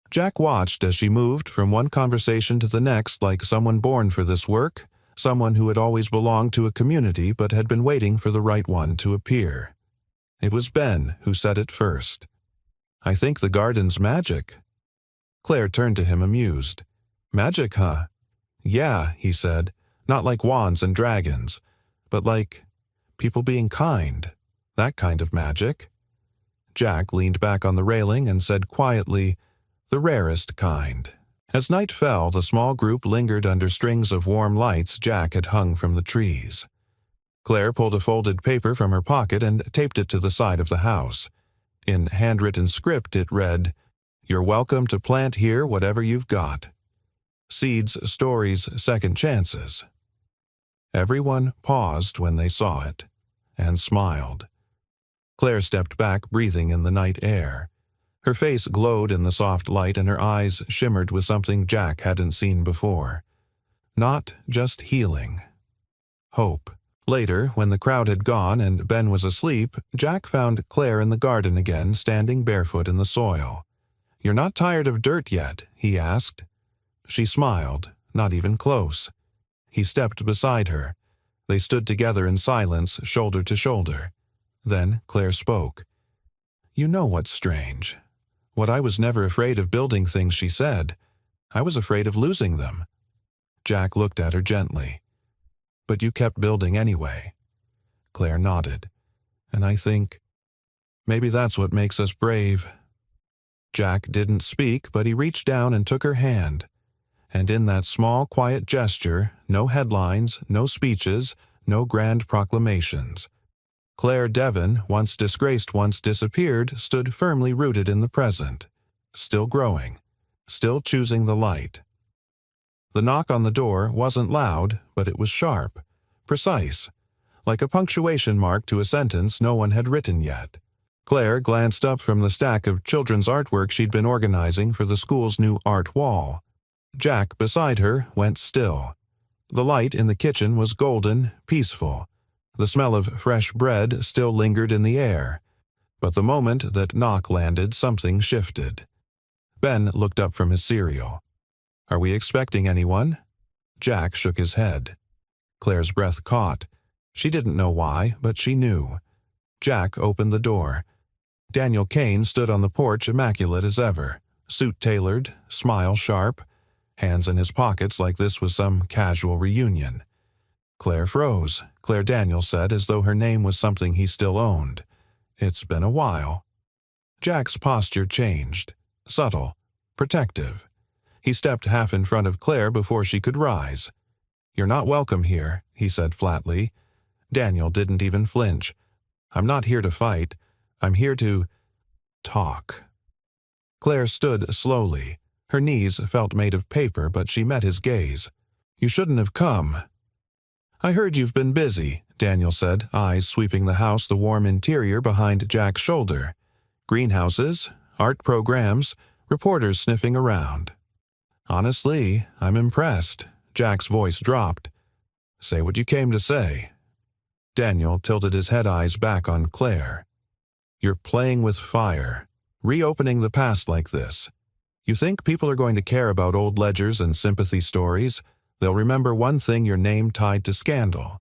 Jack watched as she moved from one conversation to the next like someone born for this work, someone who had always belonged to a community but had been waiting for the right one to appear. It was Ben who said it first. "I think the garden's magic." Claire turned to him amused. "Magic, huh?" "Yeah," he said. "Not like wands and dragons, but like people being kind. That kind of magic." Jack leaned back on the railing and said quietly, "The rarest kind." As night fell, the small group lingered under strings of warm lights Jack had hung from the trees. Claire pulled a folded paper from her pocket and taped it to the side of the house. In handwritten script it read, "You're welcome to plant here whatever you've got. Seeds, stories, second chances." Everyone paused when they saw it, and smiled. Claire stepped back, breathing in the night air. Her face glowed in the soft light and her eyes shimmered with something Jack hadn't seen before. Not just healing. Hope. Later, when the crowd had gone and Ben was asleep, Jack found Claire in the garden again, standing barefoot in the soil. "You're not tired of dirt yet?" he asked. She smiled, not even close. He stepped beside her. They stood together in silence, shoulder to shoulder. Then Claire spoke. "You know what's strange? What I was never afraid of building things," she said. "I was afraid of losing them." Jack looked at her gently. "But you kept building anyway." Claire nodded. "And I think maybe that's what makes us brave." Jack didn't speak, but he reached down and took her hand. And in that small, quiet gesture, no headlines, no speeches, no grand proclamations. Claire Devon, once disgraced, once disappeared, stood firmly rooted in the present, still growing, still choosing the light. The knock on the door wasn't loud, but it was sharp, precise, like a punctuation mark to a sentence no one had written yet. Claire glanced up from the stack of children's artwork she'd been organizing for the school's new art wall. Jack, beside her, went still. The light in the kitchen was golden, peaceful. The smell of fresh bread still lingered in the air. But the moment that knock landed, something shifted. Ben looked up from his cereal. "Are we expecting anyone?" Jack shook his head. Claire's breath caught. She didn't know why, but she knew. Jack opened the door. Daniel Kane stood on the porch, immaculate as ever, suit tailored, smile sharp, hands in his pockets like this was some casual reunion. Claire froze. Claire Daniel said, as though her name was something he still owned. "It's been a while." Jack's posture changed. Subtle. Protective. He stepped half in front of Claire before she could rise. "You're not welcome here," he said flatly. Daniel didn't even flinch. "I'm not here to fight. I'm here to talk." Claire stood slowly. Her knees felt made of paper, but she met his gaze. "You shouldn't have come." "I heard you've been busy," Daniel said, eyes sweeping the house, the warm interior behind Jack's shoulder. "Greenhouses, art programs, reporters sniffing around." "Honestly, I'm impressed." Jack's voice dropped. "Say what you came to say." Daniel tilted his head eyes back on Claire. "You're playing with fire, reopening the past like this. You think people are going to care about old ledgers and sympathy stories? They'll remember one thing: your name tied to scandal."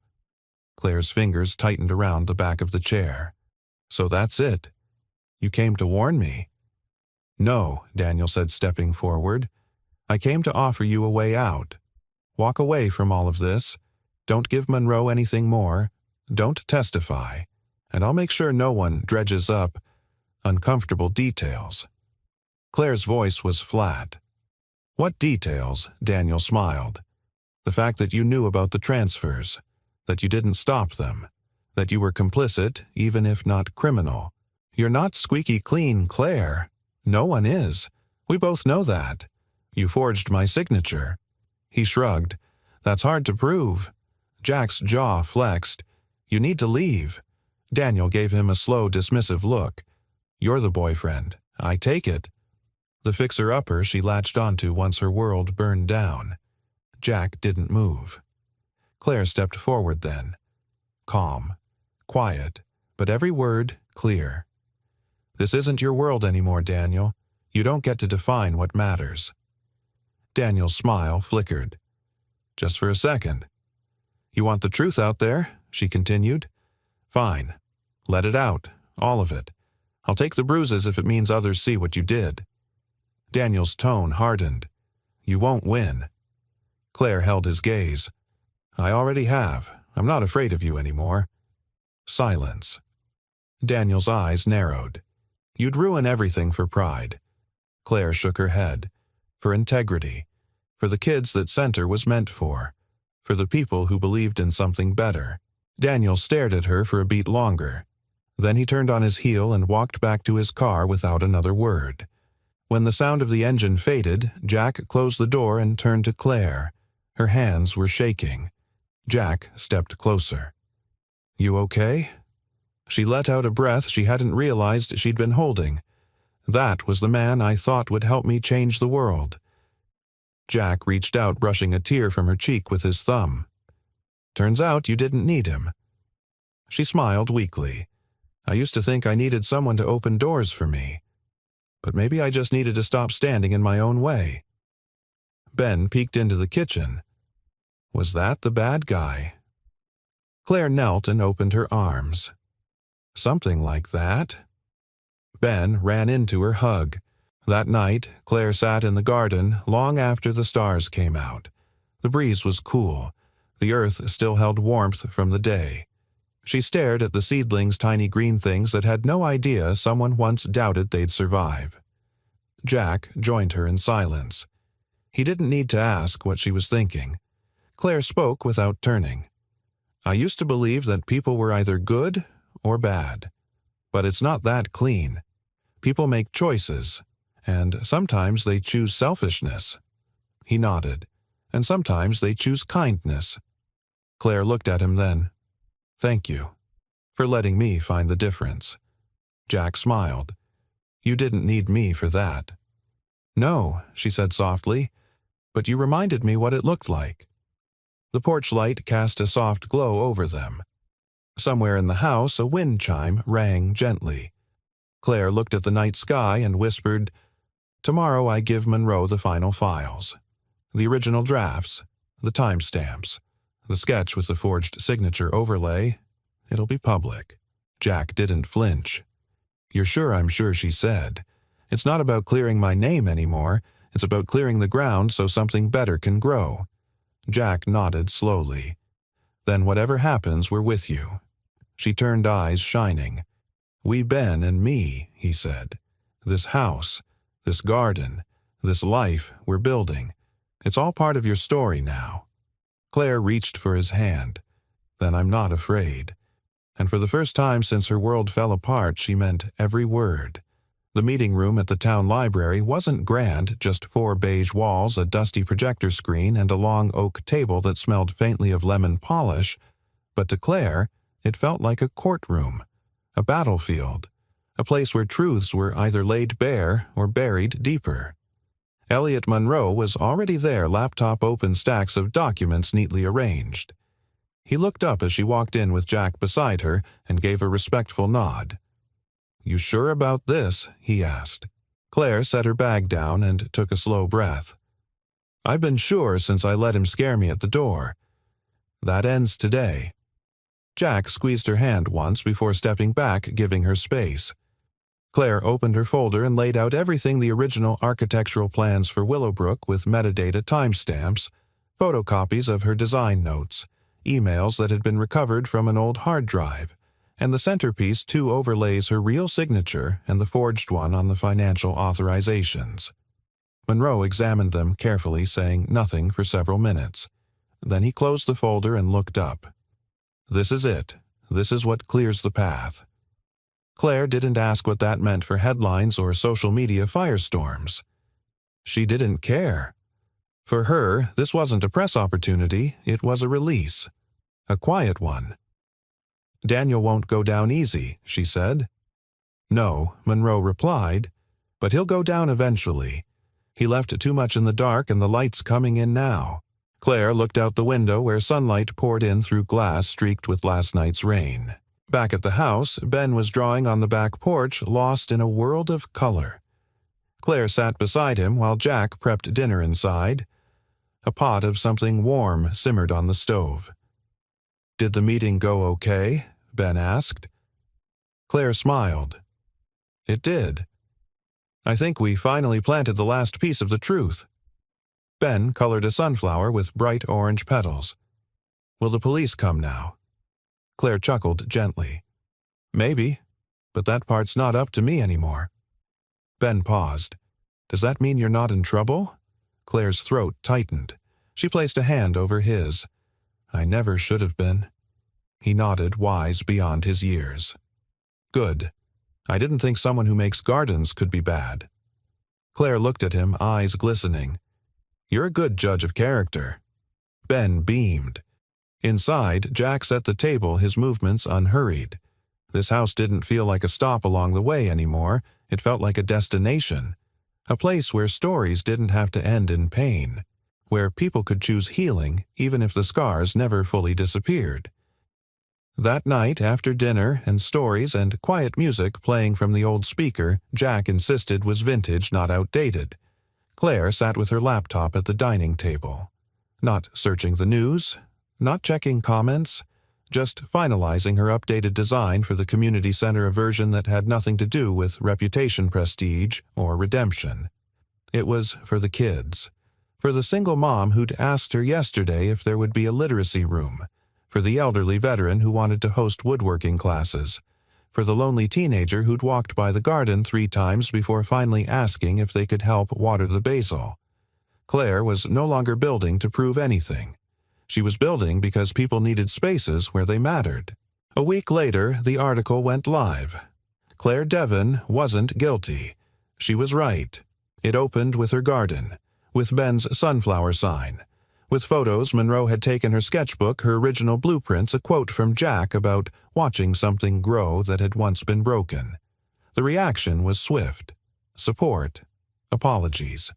Claire's fingers tightened around the back of the chair. "So that's it. You came to warn me." "No," Daniel said, stepping forward. "I came to offer you a way out. Walk away from all of this. Don't give Monroe anything more. Don't testify. And I'll make sure no one dredges up uncomfortable details." Claire's voice was flat. "What details?" Daniel smiled. "The fact that you knew about the transfers, that you didn't stop them, that you were complicit, even if not criminal. You're not squeaky clean, Claire. No one is. We both know that. You forged my signature." He shrugged. "That's hard to prove." Jack's jaw flexed. "You need to leave." Daniel gave him a slow, dismissive look. "You're the boyfriend. I take it." the fixer-upper she latched onto once her world burned down. Jack didn't move. Claire stepped forward then. Calm, quiet, but every word clear. "This isn't your world anymore, Daniel. You don't get to define what matters." Daniel's smile flickered. "Just for a second." "You want the truth out there?" she continued. "Fine. Let it out, all of it. I'll take the bruises if it means others see what you did." Daniel's tone hardened. "You won't win." Claire held his gaze. "I already have. I'm not afraid of you anymore." Silence. Daniel's eyes narrowed. "You'd ruin everything for pride." Claire shook her head. "For integrity. For the kids that Center was meant for. For the people who believed in something better." Daniel stared at her for a beat longer. Then he turned on his heel and walked back to his car without another word. When the sound of the engine faded, Jack closed the door and turned to Claire. Her hands were shaking. Jack stepped closer. "You okay?" She let out a breath she hadn't realized she'd been holding. "That was the man I thought would help me change the world." Jack reached out, brushing a tear from her cheek with his thumb. "Turns out you didn't need him." She smiled weakly. "I used to think I needed someone to open doors for me. But maybe I just needed to stop standing in my own way." Ben peeked into the kitchen. Was that the bad guy? Claire knelt and opened her arms. "Something like that." Ben ran into her hug. That night, Claire sat in the garden long after the stars came out. The breeze was cool. The earth still held warmth from the day. She stared at the seedlings, tiny green things that had no idea someone once doubted they'd survive. Jack joined her in silence. He didn't need to ask what she was thinking. Claire spoke without turning. "I used to believe that people were either good or bad. But it's not that clean. People make choices, and sometimes they choose selfishness." He nodded. "And sometimes they choose kindness." Claire looked at him then. "Thank you for letting me find the difference." Jack smiled. "You didn't need me for that." "No," she said softly, "but you reminded me what it looked like." The porch light cast a soft glow over them. Somewhere in the house, a wind chime rang gently. Claire looked at the night sky and whispered, "Tomorrow I give Monroe the final files. The original drafts, the timestamps, the sketch with the forged signature overlay. It'll be public." Jack didn't flinch. "You're sure I'm sure," she said. "It's not about clearing my name anymore. It's about clearing the ground so something better can grow." Jack nodded slowly. "Then whatever happens, we're with you." She turned, eyes shining. "We, Ben and me," he said. "This house, this garden, this life we're building. It's all part of your story now." Claire reached for his hand. "Then I'm not afraid." And for the first time since her world fell apart, she meant every word. The meeting room at the town library wasn't grand, just 4 beige walls, a dusty projector screen, and a long oak table that smelled faintly of lemon polish. But to Claire, it felt like a courtroom, a battlefield, a place where truths were either laid bare or buried deeper. Elliot Monroe was already there, laptop open, stacks of documents neatly arranged. He looked up as she walked in with Jack beside her and gave a respectful nod. "You sure about this?" he asked. Claire set her bag down and took a slow breath. "I've been sure since I let him scare me at the door. That ends today." Jack squeezed her hand once before stepping back, giving her space. Claire opened her folder and laid out everything: the original architectural plans for Willowbrook with metadata timestamps, photocopies of her design notes, emails that had been recovered from an old hard drive, and the centerpiece 2 overlays, her real signature and the forged one on the financial authorizations. Monroe examined them carefully, saying nothing for several minutes. Then he closed the folder and looked up. "This is it. This is what clears the path." Claire didn't ask what that meant for headlines or social media firestorms. She didn't care. For her, this wasn't a press opportunity, it was a release. A quiet one. "Daniel won't go down easy," she said. "No," Monroe replied, But he'll go down eventually. He left too much in the dark and the light's coming in now. Claire looked out the window where sunlight poured in through glass streaked with last night's rain. Back at the house, Ben was drawing on the back porch, lost in a world of color. Claire sat beside him while Jack prepped dinner inside. A pot of something warm simmered on the stove. "Did the meeting go okay?" Ben asked. Claire smiled. "It did. I think we finally planted the last piece of the truth." Ben colored a sunflower with bright orange petals. "Will the police come now?" Claire chuckled gently. "Maybe, but that part's not up to me anymore." Ben paused. "Does that mean you're not in trouble?" Claire's throat tightened. She placed a hand over his. "I never should have been." He nodded, wise beyond his years. "Good. I didn't think someone who makes gardens could be bad." Claire looked at him, eyes glistening. "You're a good judge of character." Ben beamed. Inside, Jack set the table, his movements unhurried. This house didn't feel like a stop along the way anymore. It felt like a destination. A place where stories didn't have to end in pain. Where people could choose healing, even if the scars never fully disappeared. That night, after dinner and stories and quiet music playing from the old speaker Jack insisted was vintage, not outdated, Claire sat with her laptop at the dining table. Not searching the news, not checking comments, just finalizing her updated design for the community center, a version that had nothing to do with reputation, prestige, or redemption. It was for the kids. For the single mom who'd asked her yesterday if there would be a literacy room. For the elderly veteran who wanted to host woodworking classes. For the lonely teenager who'd walked by the garden 3 times before finally asking if they could help water the basil. Claire was no longer building to prove anything. She was building because people needed spaces where they mattered. A week later, the article went live. Claire Devon wasn't guilty. She was right. It opened with her garden, with Ben's sunflower sign. With photos Monroe had taken her sketchbook, her original blueprints, a quote from Jack about watching something grow that had once been broken. The reaction was swift. Support. Apologies.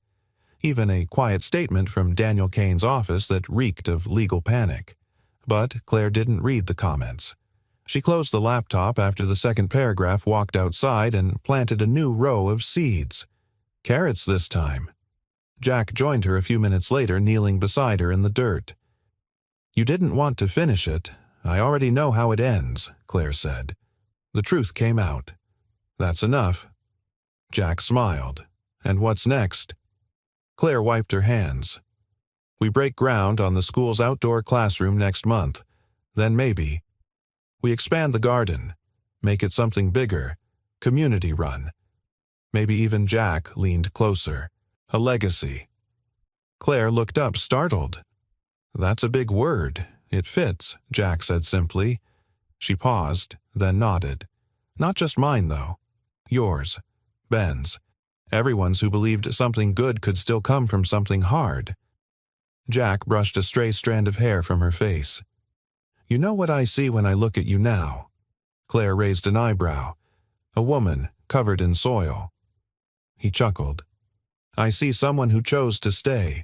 Even a quiet statement from Daniel Kane's office that reeked of legal panic. But Claire didn't read the comments. She closed the laptop after the second paragraph, walked outside, and planted a new row of seeds. Carrots this time. Jack joined her a few minutes later, kneeling beside her in the dirt. "You didn't want to finish it. I already know how it ends," Claire said. The truth came out. "That's enough." Jack smiled. "And what's next?" Claire wiped her hands. "We break ground on the school's outdoor classroom next month. Then maybe. We expand the garden. Make it something bigger. Community run. Maybe even." Jack leaned closer. "A legacy." Claire looked up, startled. "That's a big word. It fits," Jack said simply. She paused, then nodded. "Not just mine, though. Yours. Ben's. Everyone's who believed something good could still come from something hard." Jack brushed a stray strand of hair from her face. "You know what I see when I look at you now?" Claire raised an eyebrow. "A woman covered in soil." He chuckled. "I see someone who chose to stay,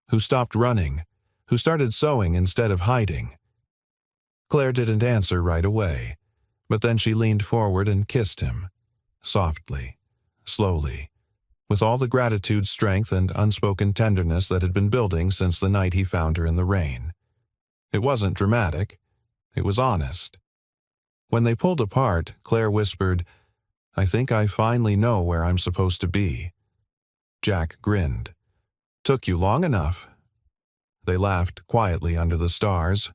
who stopped running, who started sewing instead of hiding." Claire didn't answer right away, but then she leaned forward and kissed him. Softly, slowly, with all the gratitude, strength, and unspoken tenderness that had been building since the night he found her in the rain. It wasn't dramatic. It was honest. When they pulled apart, Claire whispered, "I think I finally know where I'm supposed to be." Jack grinned. "Took you long enough." They laughed quietly under the stars.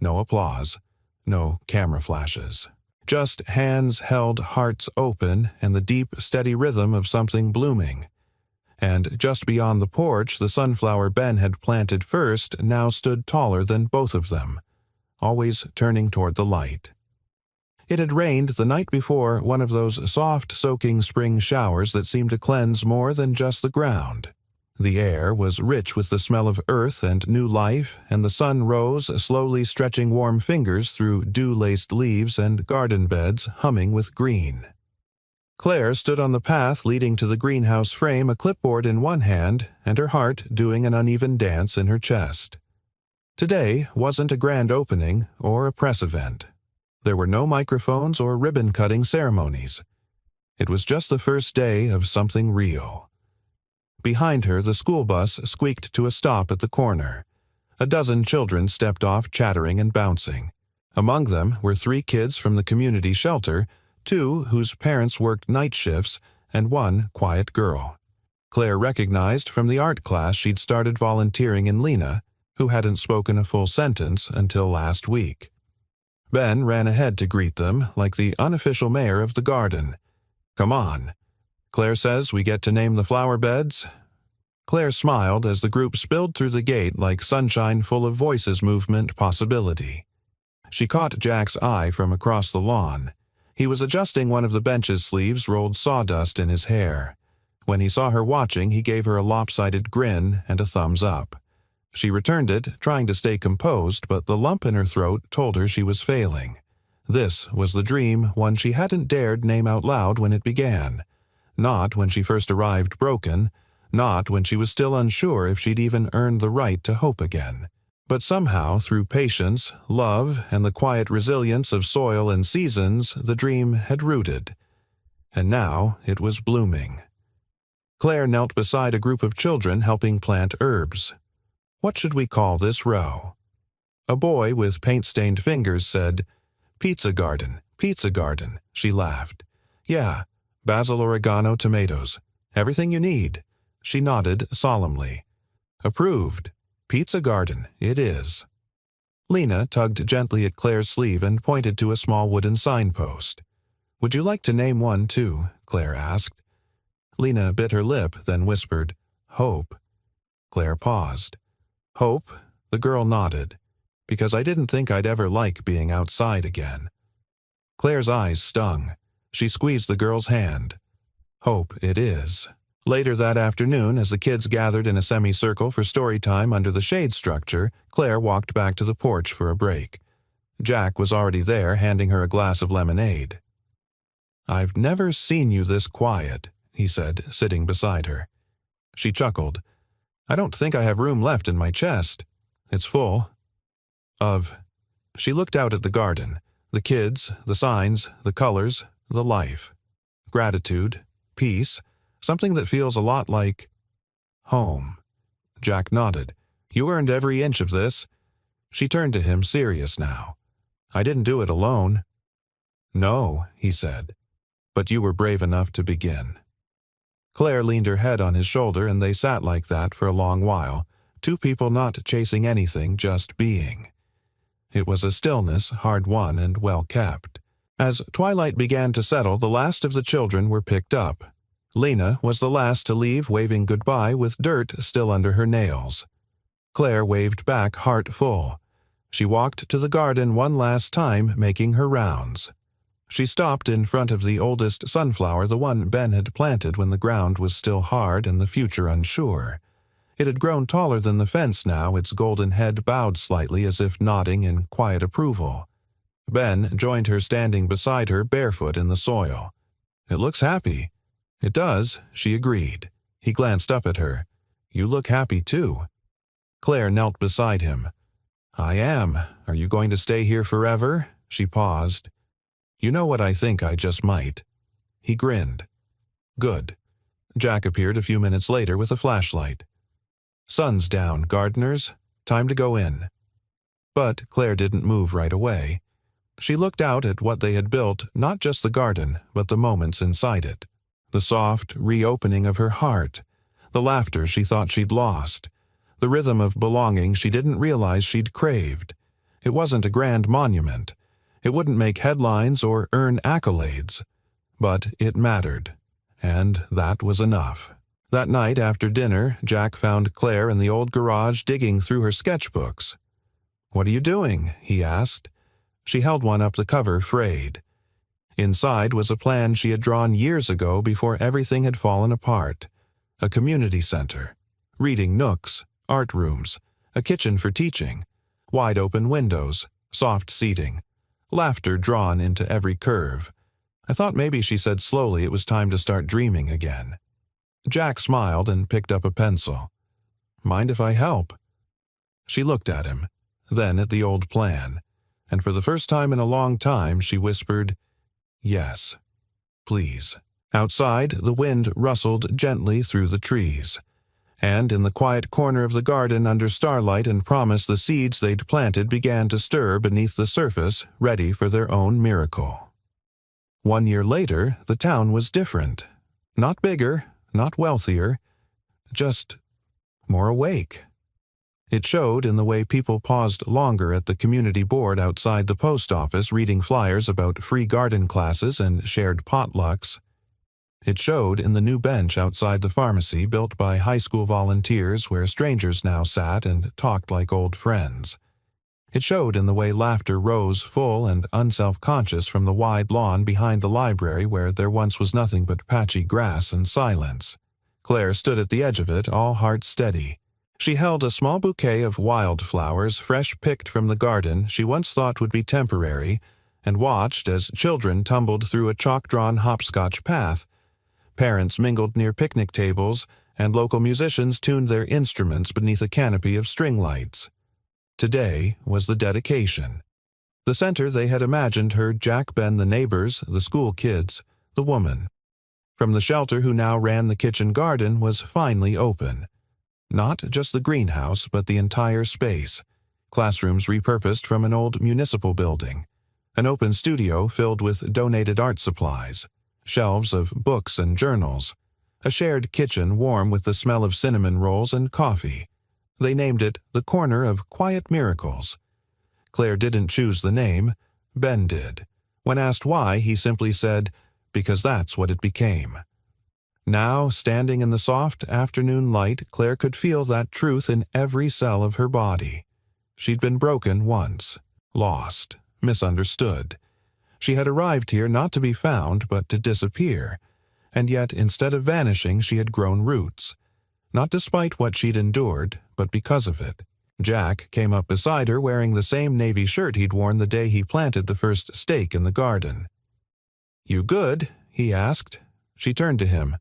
No applause. No camera flashes. Just hands held, hearts open, and the deep, steady rhythm of something blooming. And just beyond the porch, the sunflower Ben had planted first now stood taller than both of them, always turning toward the light. It had rained the night before, one of those soft, soaking spring showers that seemed to cleanse more than just the ground. The air was rich with the smell of earth and new life, and the sun rose, slowly stretching warm fingers through dew-laced leaves and garden beds humming with green. Claire stood on the path leading to the greenhouse frame, a clipboard in one hand and her heart doing an uneven dance in her chest. Today wasn't a grand opening or a press event. There were no microphones or ribbon-cutting ceremonies. It was just the first day of something real. Behind her, the school bus squeaked to a stop at the corner. A dozen children stepped off, chattering and bouncing. Among them were 3 kids from the community shelter, 2 whose parents worked night shifts, and 1 quiet girl. Claire recognized from the art class she'd started volunteering in Lena, who hadn't spoken a full sentence until last week. Ben ran ahead to greet them like the unofficial mayor of the garden. "Come on. Claire says we get to name the flower beds." Claire smiled as the group spilled through the gate like sunshine full of voices, movement, possibility. She caught Jack's eye from across the lawn. He was adjusting one of the bench's sleeves, rolled sawdust in his hair. When he saw her watching, he gave her a lopsided grin and a thumbs up. She returned it, trying to stay composed, but the lump in her throat told her she was failing. This was the dream, one she hadn't dared name out loud when it began. Not when she first arrived broken, not when she was still unsure if she'd even earned the right to hope again. But somehow, through patience, love, and the quiet resilience of soil and seasons, the dream had rooted. And now it was blooming. Claire knelt beside a group of children helping plant herbs. "What should we call this row?" A boy with paint-stained fingers said, "Pizza garden, pizza garden," she laughed. "Yeah, basil, oregano, tomatoes. Everything you need." She nodded solemnly. "Approved. Pizza garden, it is." Lena tugged gently at Claire's sleeve and pointed to a small wooden signpost. "Would you like to name one, too?" Claire asked. Lena bit her lip, then whispered, "Hope." Claire paused. "Hope?" The girl nodded. "Because I didn't think I'd ever like being outside again." Claire's eyes stung. She squeezed the girl's hand. "Hope it is." Later that afternoon, as the kids gathered in a semicircle for story time under the shade structure, Claire walked back to the porch for a break. Jack was already there, handing her a glass of lemonade. "I've never seen you this quiet," he said, sitting beside her. She chuckled. "I don't think I have room left in my chest. It's full." Of. She looked out at the garden, the kids, the signs, the colors, the life. Gratitude, peace, something that feels a lot like home. Jack nodded. "You earned every inch of this." She turned to him, serious now. "I didn't do it alone." "No," he said. "But you were brave enough to begin." Claire leaned her head on his shoulder, and they sat like that for a long while, 2 people not chasing anything, just being. It was a stillness, hard-won and well-kept. As twilight began to settle, the last of the children were picked up. Lena was the last to leave, waving goodbye with dirt still under her nails. Claire waved back, heart full. She walked to the garden one last time, making her rounds. She stopped in front of the oldest sunflower, the one Ben had planted when the ground was still hard and the future unsure. It had grown taller than the fence now, its golden head bowed slightly as if nodding in quiet approval. Ben joined her, standing beside her, barefoot in the soil. "It looks happy." "It does," she agreed. He glanced up at her. "You look happy, too." Claire knelt beside him. "I am. Are you going to stay here forever?" She paused. "You know what I think I just might." He grinned. "Good." Jack appeared a few minutes later with a flashlight. "Sun's down, gardeners. Time to go in." But Claire didn't move right away. She looked out at what they had built, not just the garden, but the moments inside it. The soft reopening of her heart, the laughter she thought she'd lost, the rhythm of belonging she didn't realize she'd craved. It wasn't a grand monument. It wouldn't make headlines or earn accolades. But it mattered, and that was enough. That night after dinner, Jack found Claire in the old garage digging through her sketchbooks. "What are you doing?" he asked. She held one up, the cover frayed. Inside was a plan she had drawn years ago before everything had fallen apart. A community center, reading nooks, art rooms, a kitchen for teaching, wide-open windows, soft seating, laughter drawn into every curve. I thought maybe she said slowly it was time to start dreaming again. Jack smiled and picked up a pencil. Mind if I help? She looked at him, then at the old plan, and for the first time in a long time she whispered, "Yes, please." Outside, the wind rustled gently through the trees, and in the quiet corner of the garden under starlight and promise the seeds they'd planted began to stir beneath the surface, ready for their own miracle. 1 year later, the town was different. Not bigger, not wealthier, just more awake. It showed in the way people paused longer at the community board outside the post office reading flyers about free garden classes and shared potlucks. It showed in the new bench outside the pharmacy built by high school volunteers where strangers now sat and talked like old friends. It showed in the way laughter rose full and unself-conscious from the wide lawn behind the library where there once was nothing but patchy grass and silence. Claire stood at the edge of it, all heart steady. She held a small bouquet of wildflowers fresh picked from the garden she once thought would be temporary, and watched as children tumbled through a chalk-drawn hopscotch path. Parents mingled near picnic tables, and local musicians tuned their instruments beneath a canopy of string lights. Today was the dedication. The center they had imagined heard Jack bend the neighbors, the school kids, the woman. From the shelter who now ran the kitchen garden was finally open. Not just the greenhouse, but the entire space. Classrooms repurposed from an old municipal building. An open studio filled with donated art supplies. Shelves of books and journals. A shared kitchen warm with the smell of cinnamon rolls and coffee. They named it the Corner of Quiet Miracles. Claire didn't choose the name. Ben did. When asked why, he simply said, "Because that's what it became." Now, standing in the soft afternoon light, Claire could feel that truth in every cell of her body. She'd been broken once, lost, misunderstood. She had arrived here not to be found, but to disappear. And yet, instead of vanishing, she had grown roots. Not despite what she'd endured, but because of it. Jack came up beside her wearing the same navy shirt he'd worn the day he planted the first stake in the garden. "You good?" he asked. She turned to him.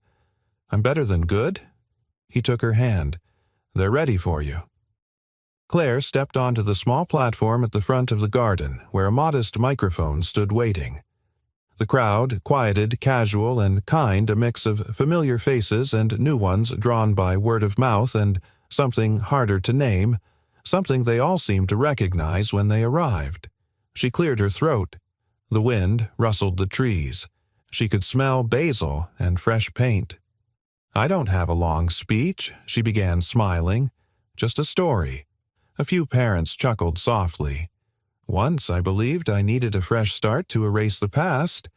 "I'm better than good." He took her hand. "They're ready for you." Claire stepped onto the small platform at the front of the garden, where a modest microphone stood waiting. The crowd, quieted, casual, and kind, a mix of familiar faces and new ones drawn by word of mouth and something harder to name, something they all seemed to recognize when they arrived. She cleared her throat. The wind rustled the trees. She could smell basil and fresh paint. "I don't have a long speech," she began, smiling. "Just a story." A few parents chuckled softly. "Once I believed I needed a fresh start to erase the past.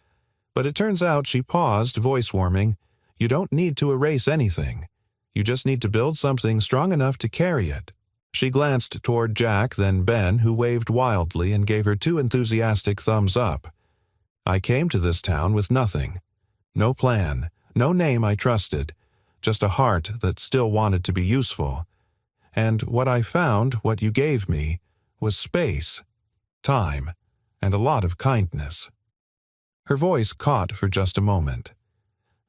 But it turns out," she paused, voice warming, "you don't need to erase anything. You just need to build something strong enough to carry it." She glanced toward Jack, then Ben, who waved wildly and gave her 2 enthusiastic thumbs up. "I came to this town with nothing. No plan, no name I trusted, just a heart that still wanted to be useful. And what I found, what you gave me, was space, time, and a lot of kindness." Her voice caught for just a moment.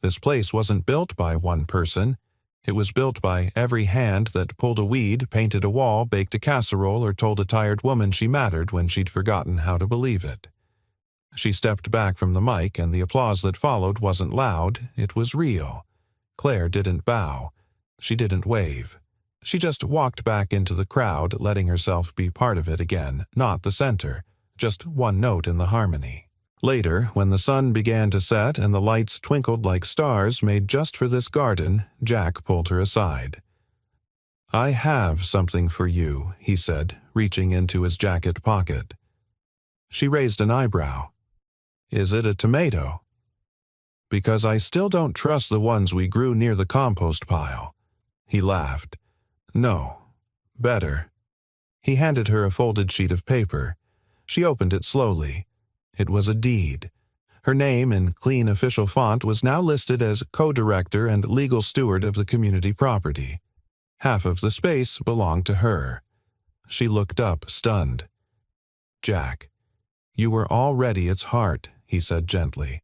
This place wasn't built by one person. It was built by every hand that pulled a weed, painted a wall, baked a casserole, or told a tired woman she mattered when she'd forgotten how to believe it. She stepped back from the mic, and the applause that followed wasn't loud, it was real. Claire didn't bow. She didn't wave. She just walked back into the crowd, letting herself be part of it again, not the center, just one note in the harmony. Later, when the sun began to set and the lights twinkled like stars made just for this garden, Jack pulled her aside. "I have something for you," he said, reaching into his jacket pocket. She raised an eyebrow. "Is it a tomato?" "Because I still don't trust the ones we grew near the compost pile." He laughed. "No. Better." He handed her a folded sheet of paper. She opened it slowly. It was a deed. Her name in clean official font was now listed as co-director and legal steward of the community property. Half of the space belonged to her. She looked up, stunned. "Jack, you were already its heart," he said gently.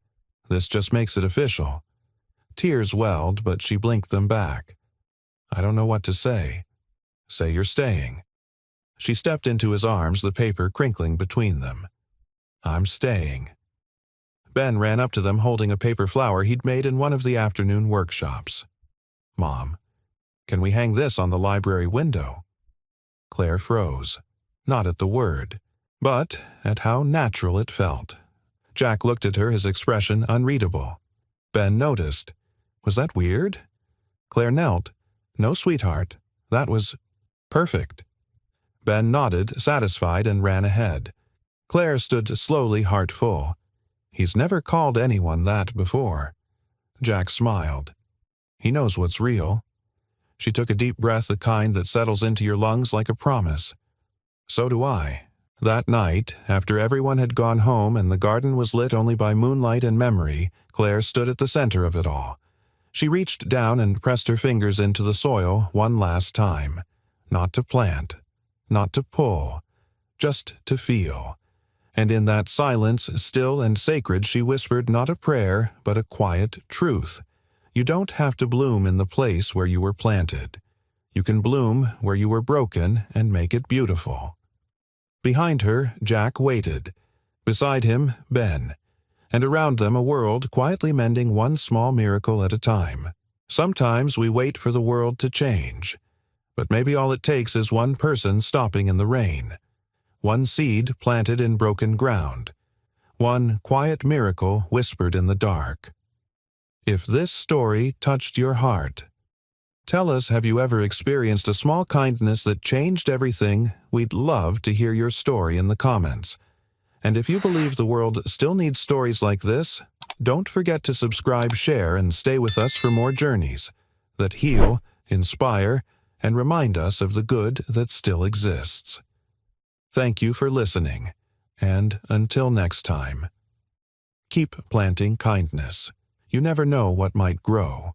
This just makes it official. Tears welled, but she blinked them back. I don't know what to say. Say you're staying. She stepped into his arms, the paper crinkling between them. I'm staying. Ben ran up to them holding a paper flower he'd made in one of the afternoon workshops. Mom, can we hang this on the library window? Claire froze, not at the word, but at how natural it felt. Jack looked at her, his expression unreadable. Ben noticed. Was that weird? Claire knelt. No, sweetheart. That was perfect. Ben nodded, satisfied, and ran ahead. Claire stood slowly, heart full. He's never called anyone that before. Jack smiled. He knows what's real. She took a deep breath, the kind that settles into your lungs like a promise. So do I. That night, after everyone had gone home and the garden was lit only by moonlight and memory, Claire stood at the center of it all. She reached down and pressed her fingers into the soil one last time. Not to plant, not to pull, just to feel. And in that silence, still and sacred, she whispered not a prayer, but a quiet truth. You don't have to bloom in the place where you were planted. You can bloom where you were broken and make it beautiful. Behind her, Jack waited. Beside him, Ben. And around them a world quietly mending one small miracle at a time. Sometimes we wait for the world to change. But maybe all it takes is one person stopping in the rain. One seed planted in broken ground. One quiet miracle whispered in the dark. If this story touched your heart, tell us, have you ever experienced a small kindness that changed everything? We'd love to hear your story in the comments. And if you believe the world still needs stories like this, don't forget to subscribe, share, and stay with us for more journeys that heal, inspire, and remind us of the good that still exists. Thank you for listening, and until next time, keep planting kindness. You never know what might grow.